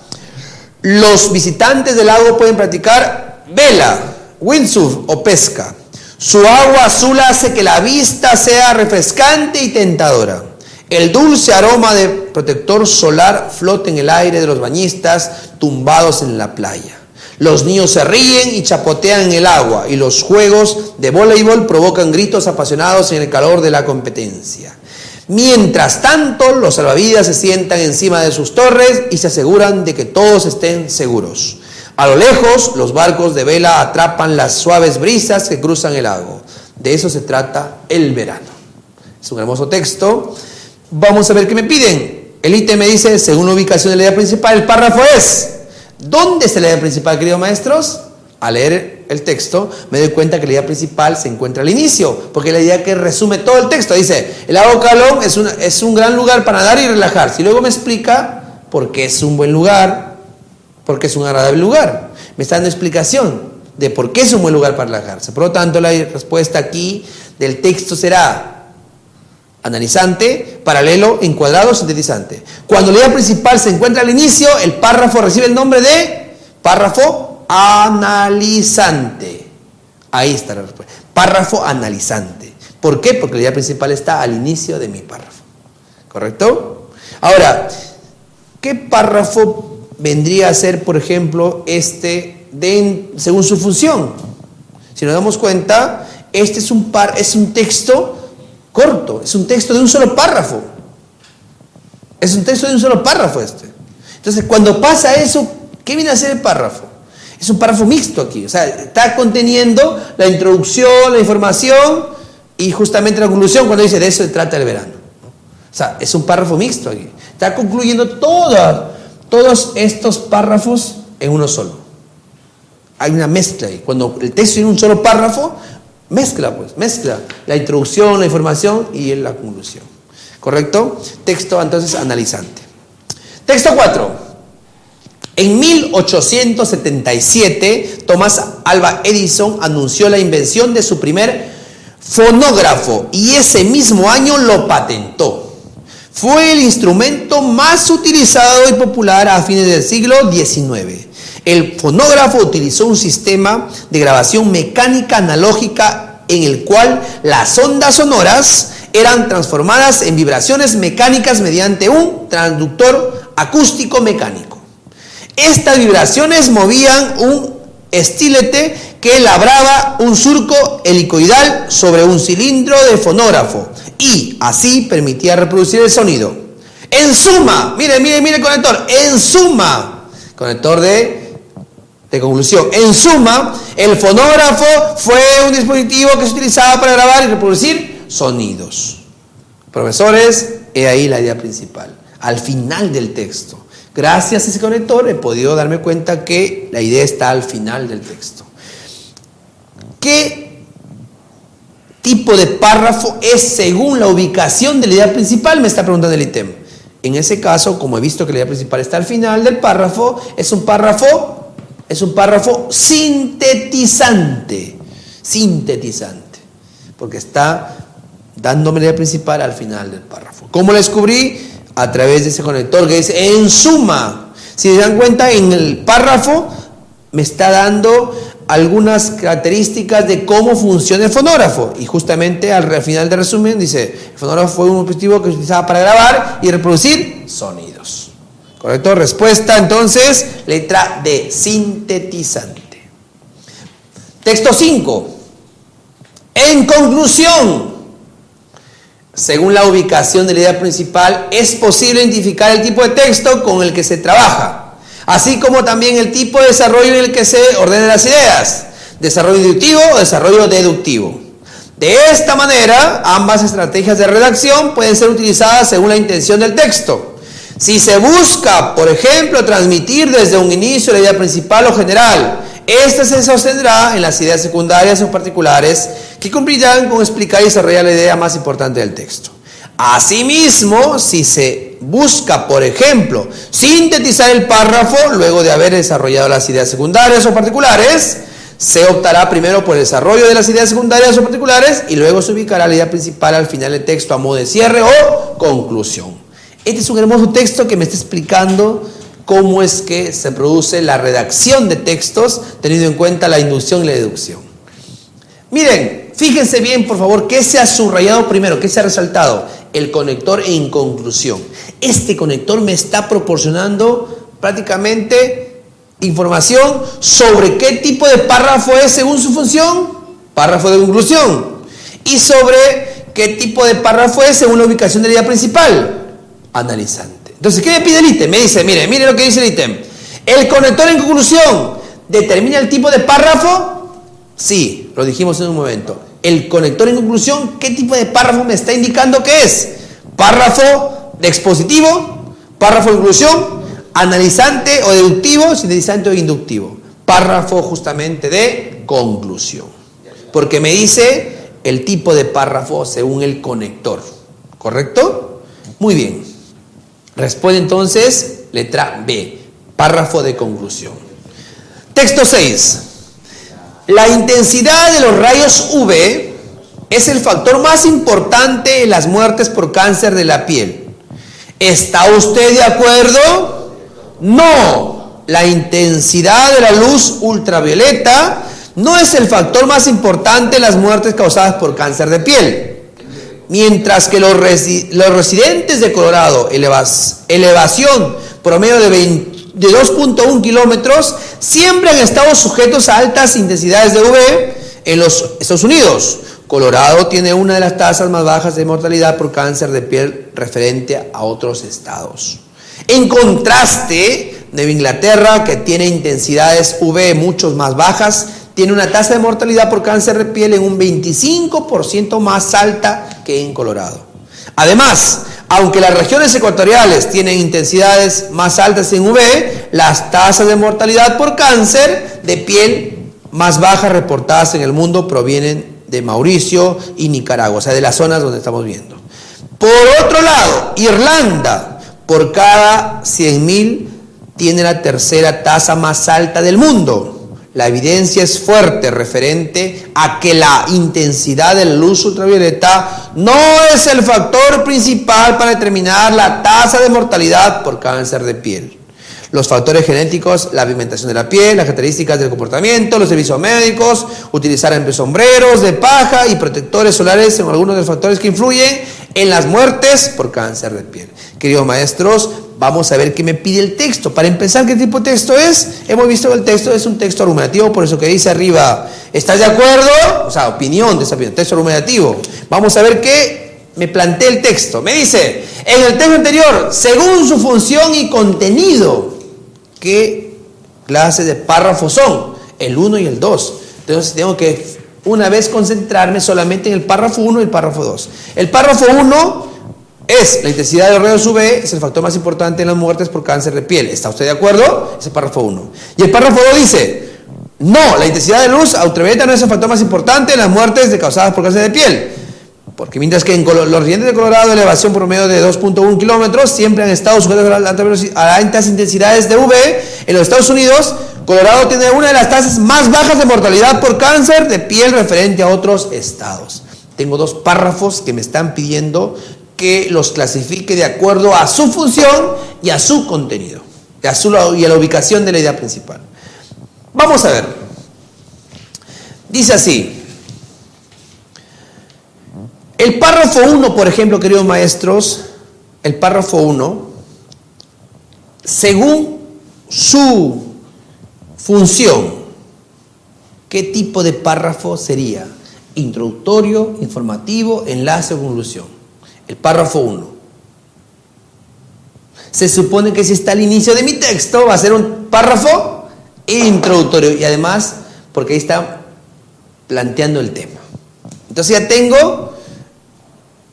los visitantes del lago pueden practicar vela, windsurf o pesca. Su agua azul hace que la vista sea refrescante y tentadora. El dulce aroma de protector solar flota en el aire de los bañistas tumbados en la playa. Los niños se ríen y chapotean en el agua y los juegos de voleibol provocan gritos apasionados en el calor de la competencia. Mientras tanto, los salvavidas se sientan encima de sus torres y se aseguran de que todos estén seguros. A lo lejos, los barcos de vela atrapan las suaves brisas que cruzan el lago. De eso se trata el verano. Es un hermoso texto. Vamos a ver qué me piden. El ítem me dice, según la ubicación de la idea principal, el párrafo es. ¿Dónde está la idea principal, queridos maestros? Al leer el texto, me doy cuenta que la idea principal se encuentra al inicio, porque es la idea que resume todo el texto. Dice, el lago Calón es un gran lugar para nadar y relajarse. Y luego me explica por qué es un buen lugar, por qué es un agradable lugar. Me está dando explicación de por qué es un buen lugar para relajarse. Por lo tanto, la respuesta aquí del texto será analizante, paralelo, encuadrado, sintetizante. Cuando la idea principal se encuentra al inicio, el párrafo recibe el nombre de párrafo analizante. Ahí está la respuesta. Párrafo analizante. ¿Por qué? Porque la idea principal está al inicio de mi párrafo. ¿Correcto? Ahora, ¿qué párrafo vendría a ser, por ejemplo, según su función? Si nos damos cuenta, este es un texto corto, es un texto de un solo párrafo. Es un texto de un solo párrafo este. Entonces, cuando pasa eso, ¿qué viene a ser el párrafo? Es un párrafo mixto aquí, o sea, está conteniendo la introducción, la información y justamente la conclusión cuando dice de eso se trata el verano. O sea, es un párrafo mixto aquí. Está concluyendo todos estos párrafos en uno solo. Hay una mezcla ahí. Cuando el texto tiene un solo párrafo, mezcla la introducción, la información y la conclusión. ¿Correcto? Texto entonces analizante. Texto 4. En 1877, Thomas Alva Edison anunció la invención de su primer fonógrafo y ese mismo año lo patentó. Fue el instrumento más utilizado y popular a fines del siglo XIX. El fonógrafo utilizó un sistema de grabación mecánica analógica en el cual las ondas sonoras eran transformadas en vibraciones mecánicas mediante un transductor acústico mecánico. Estas vibraciones movían un estilete que labraba un surco helicoidal sobre un cilindro de fonógrafo y así permitía reproducir el sonido. En suma, mire el conector, en suma, conector de conclusión, en suma, el fonógrafo fue un dispositivo que se utilizaba para grabar y reproducir sonidos. Profesores, he ahí la idea principal, al final del texto. Gracias a ese conector he podido darme cuenta que la idea está al final del texto. ¿Qué tipo de párrafo es según la ubicación de la idea principal? Me está preguntando el ítem. En ese caso, como he visto que la idea principal está al final del párrafo, es un párrafo sintetizante, porque está dándome la idea principal al final del párrafo. ¿Cómo la descubrí? A través de ese conector que dice en suma. Si se dan cuenta, en el párrafo me está dando algunas características de cómo funciona el fonógrafo. Y justamente al final del resumen dice, el fonógrafo fue un dispositivo que se utilizaba para grabar y reproducir sonidos. ¿Correcto? Respuesta entonces, letra D, sintetizante. Texto 5. En conclusión, según la ubicación de la idea principal, es posible identificar el tipo de texto con el que se trabaja, así como también el tipo de desarrollo en el que se ordenan las ideas, desarrollo inductivo o desarrollo deductivo. De esta manera, ambas estrategias de redacción pueden ser utilizadas según la intención del texto. Si se busca, por ejemplo, transmitir desde un inicio la idea principal o general, esta se sostendrá en las ideas secundarias o particulares que cumplirán con explicar y desarrollar la idea más importante del texto. Asimismo, si se busca, por ejemplo, sintetizar el párrafo luego de haber desarrollado las ideas secundarias o particulares, se optará primero por el desarrollo de las ideas secundarias o particulares y luego se ubicará la idea principal al final del texto a modo de cierre o conclusión. Este es un hermoso texto que me está explicando cómo es que se produce la redacción de textos teniendo en cuenta la inducción y la deducción. Miren, fíjense bien, por favor, qué se ha subrayado primero, qué se ha resaltado. El conector en conclusión. Este conector me está proporcionando prácticamente información sobre qué tipo de párrafo es según su función, párrafo de conclusión, y sobre qué tipo de párrafo es según la ubicación de la idea principal, analizante. Entonces, ¿qué me pide el ítem? Me dice, mire lo que dice el ítem. ¿El conector en conclusión determina el tipo de párrafo? Sí, lo dijimos en un momento. El conector en conclusión, ¿qué tipo de párrafo me está indicando que es? Párrafo de expositivo, párrafo de conclusión, analizante o deductivo, sintetizante o inductivo. Párrafo justamente de conclusión. Porque me dice el tipo de párrafo según el conector. ¿Correcto? Muy bien. Responde entonces, letra B, párrafo de conclusión. Texto 6. La intensidad de los rayos UV es el factor más importante en las muertes por cáncer de la piel. ¿Está usted de acuerdo? No. La intensidad de la luz ultravioleta no es el factor más importante en las muertes causadas por cáncer de piel. Mientras que los residentes de Colorado, elevación promedio de 2.1 kilómetros, siempre han estado sujetos a altas intensidades de UV en los Estados Unidos. Colorado tiene una de las tasas más bajas de mortalidad por cáncer de piel referente a otros estados. En contraste, Nueva Inglaterra, que tiene intensidades UV mucho más bajas, tiene una tasa de mortalidad por cáncer de piel en un 25% más alta que en Colorado. Además, aunque las regiones ecuatoriales tienen intensidades más altas en UV, las tasas de mortalidad por cáncer de piel más bajas reportadas en el mundo provienen de Mauricio y Nicaragua, o sea, de las zonas donde estamos viendo. Por otro lado, Irlanda, por cada 100.000, tiene la tercera tasa más alta del mundo. La evidencia es fuerte referente a que la intensidad de la luz ultravioleta no es el factor principal para determinar la tasa de mortalidad por cáncer de piel. Los factores genéticos, la pigmentación de la piel, las características del comportamiento, los servicios médicos, utilizar sombreros de paja y protectores solares son algunos de los factores que influyen en las muertes por cáncer de piel. Queridos maestros, vamos a ver qué me pide el texto. Para empezar, ¿qué tipo de texto es? Hemos visto que el texto es un texto argumentativo, por eso que dice arriba, ¿estás de acuerdo? O sea, opinión de esa opinión, texto argumentativo. Vamos a ver qué me plantea el texto. Me dice, en el texto anterior, según su función y contenido, ¿qué clase de párrafos son? El 1 y el 2. Entonces tengo que una vez concentrarme solamente en el párrafo 1 y el párrafo 2. El párrafo 1 es la intensidad de los rayos UV, es el factor más importante en las muertes por cáncer de piel. ¿Está usted de acuerdo? Es el párrafo 1. Y el párrafo 2 dice, no, la intensidad de luz ultravioleta no es el factor más importante en las muertes causadas por cáncer de piel. Porque mientras que en los residentes de Colorado, elevación promedio de 2.1 kilómetros, siempre han estado sujetos a altas intensidades de UV, en los Estados Unidos, Colorado tiene una de las tasas más bajas de mortalidad por cáncer de piel referente a otros estados. Tengo dos párrafos que me están pidiendo que los clasifique de acuerdo a su función y a su contenido, y a la ubicación de la idea principal. Vamos a ver. Dice así. El párrafo 1, por ejemplo, queridos maestros, el párrafo 1, según su función, ¿qué tipo de párrafo sería? Introductorio, informativo, enlace o conclusión. El párrafo 1. Se supone que si está al inicio de mi texto, va a ser un párrafo introductorio. Y además, porque ahí está planteando el tema. Entonces ya tengo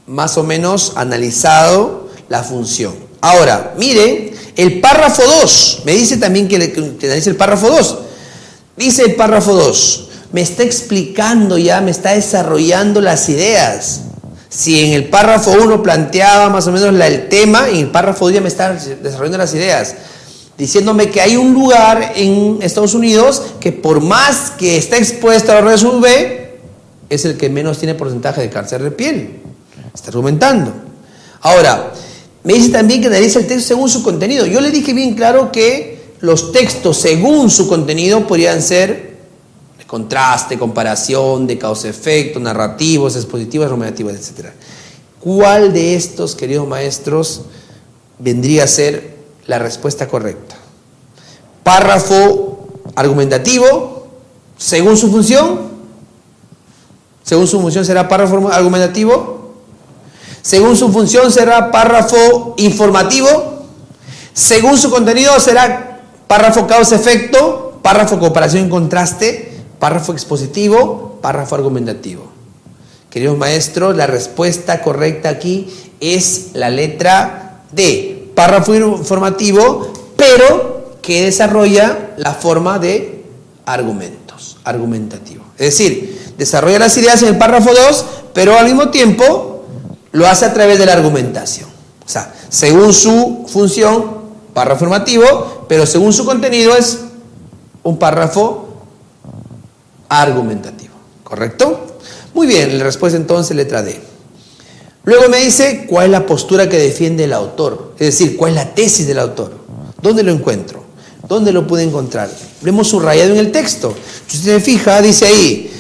más o menos analizado la función. Ahora, miren, el párrafo 2, me dice también que analice el párrafo 2. Dice el párrafo 2, me está explicando ya, me está desarrollando las ideas. Si en el párrafo 1 planteaba más o menos el tema, en el párrafo 2 ya me está desarrollando las ideas, diciéndome que hay un lugar en Estados Unidos que por más que está expuesto a los rayos UV, es el que menos tiene porcentaje de cáncer de piel. Está argumentando. Ahora, me dice también que analiza el texto según su contenido. Yo le dije bien claro que los textos según su contenido podrían ser de contraste, comparación, de causa-efecto, narrativos, expositivos, argumentativos, etc. ¿Cuál de estos, queridos maestros, vendría a ser la respuesta correcta? Párrafo argumentativo, según su función. Según su función será párrafo argumentativo. Según su función será párrafo informativo. Según su contenido será párrafo causa-efecto, párrafo comparación y contraste, párrafo expositivo, párrafo argumentativo. Queridos maestros, la respuesta correcta aquí es la letra D, párrafo informativo, pero que desarrolla la forma de argumentos, argumentativo. Es decir, desarrolla las ideas en el párrafo 2, pero al mismo tiempo lo hace a través de la argumentación. O sea, según su función, párrafo informativo, pero según su contenido es un párrafo argumentativo. ¿Correcto? Muy bien, la respuesta entonces, letra D. Luego me dice cuál es la postura que defiende el autor. Es decir, cuál es la tesis del autor. ¿Dónde lo encuentro? ¿Dónde lo pude encontrar? Lo hemos subrayado en el texto. Si usted se fija, dice ahí,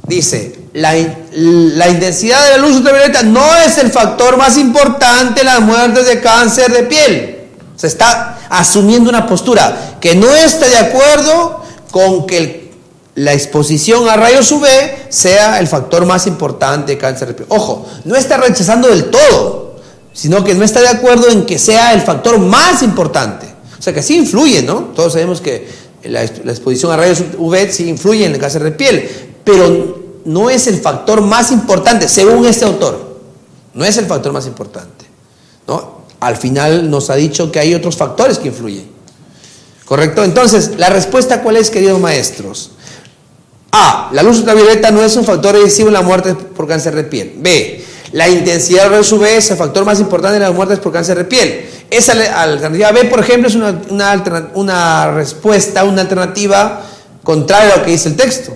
dice, la intensidad de la luz ultravioleta no es el factor más importante en las muertes de cáncer de piel. Se está asumiendo una postura que no está de acuerdo con que la exposición a rayos UV sea el factor más importante de cáncer de piel. Ojo, no está rechazando del todo, sino que no está de acuerdo en que sea el factor más importante. O O sea que sí influye, ¿no? Todos sabemos que la exposición a rayos UV sí influye en el cáncer de piel, pero no es el factor más importante, según este autor. No es el factor más importante, ¿no? Al final nos ha dicho que hay otros factores que influyen. ¿Correcto? Entonces, ¿la respuesta cuál es, queridos maestros? A. La luz ultravioleta no es un factor decisivo en la muerte por cáncer de piel. B. La intensidad de rayos UV es el factor más importante en las muertes por cáncer de piel. Esa alternativa B, por ejemplo, es una respuesta, una alternativa contraria a lo que dice el texto.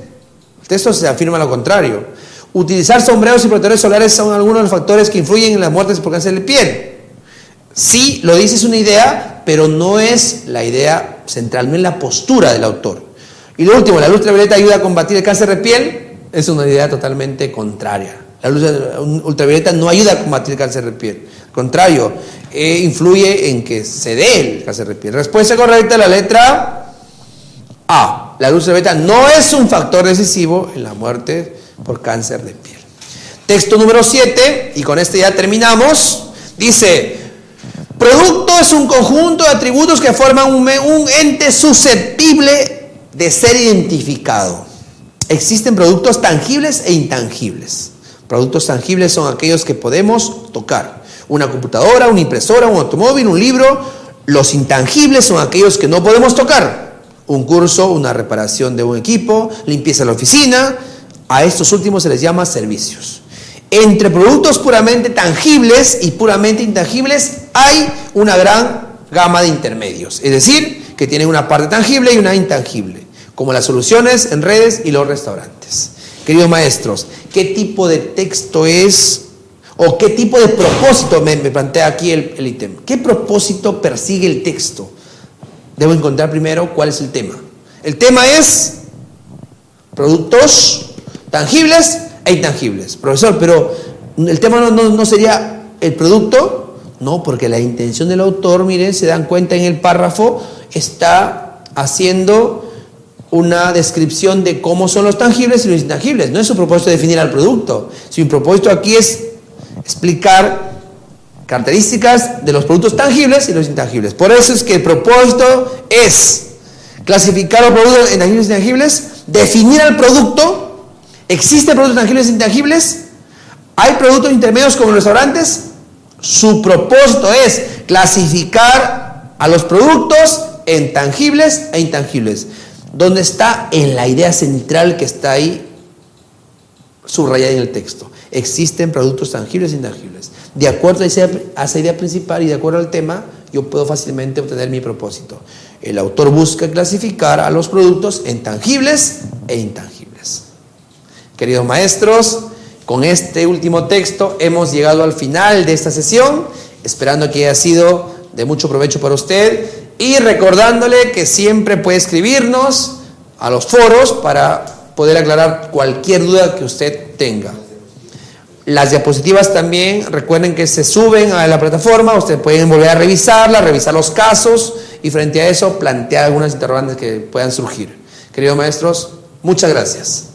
El texto se afirma lo contrario. Utilizar sombreros y protectores solares son algunos de los factores que influyen en las muertes por cáncer de piel. Sí, lo dice, es una idea, pero no es la idea central, no es la postura del autor. Y lo último, la luz ultravioleta ayuda a combatir el cáncer de piel, es una idea totalmente contraria. La luz ultravioleta no ayuda a combatir el cáncer de piel, al contrario, influye en que se dé el cáncer de piel. Respuesta correcta, la letra A. La luz ultravioleta no es un factor decisivo en la muerte por cáncer de piel. Texto número 7, y con este ya terminamos, dice: producto es un conjunto de atributos que forman un ente susceptible de ser identificado. Existen productos tangibles e intangibles. Productos tangibles son aquellos que podemos tocar: una computadora, una impresora, un automóvil, un libro. Los intangibles son aquellos que no podemos tocar: un curso, una reparación de un equipo, limpieza de la oficina. A estos últimos se les llama servicios. Entre productos puramente tangibles y puramente intangibles hay una gran gama de intermedios, es decir, que tienen una parte tangible y una intangible, como las soluciones en redes y los restaurantes. Queridos maestros, ¿qué tipo de texto es o qué tipo de propósito me plantea aquí el ítem? ¿Qué propósito persigue el texto? Debo encontrar primero cuál es el tema. El tema es productos tangibles e intangibles. Profesor, pero el tema no sería el producto. No, porque la intención del autor, miren, se dan cuenta en el párrafo, está haciendo una descripción de cómo son los tangibles y los intangibles. No es su propósito definir al producto. Su propósito aquí es explicar características de los productos tangibles y los intangibles. Por eso es que el propósito es clasificar los productos en tangibles y intangibles, definir al producto. ¿Existen productos tangibles e intangibles? ¿Hay productos intermedios como en restaurantes? Su propósito es clasificar a los productos en tangibles e intangibles. ¿Dónde está? En la idea central que está ahí subrayada en el texto. Existen productos tangibles e intangibles. De acuerdo a esa idea principal y de acuerdo al tema, yo puedo fácilmente obtener mi propósito. El autor busca clasificar a los productos en tangibles e intangibles. Queridos maestros, con este último texto hemos llegado al final de esta sesión, esperando que haya sido de mucho provecho para usted y recordándole que siempre puede escribirnos a los foros para poder aclarar cualquier duda que usted tenga. Las diapositivas también, recuerden que se suben a la plataforma, ustedes pueden volver a revisarla, revisar los casos y frente a eso plantear algunas interrogantes que puedan surgir. Queridos maestros, muchas gracias.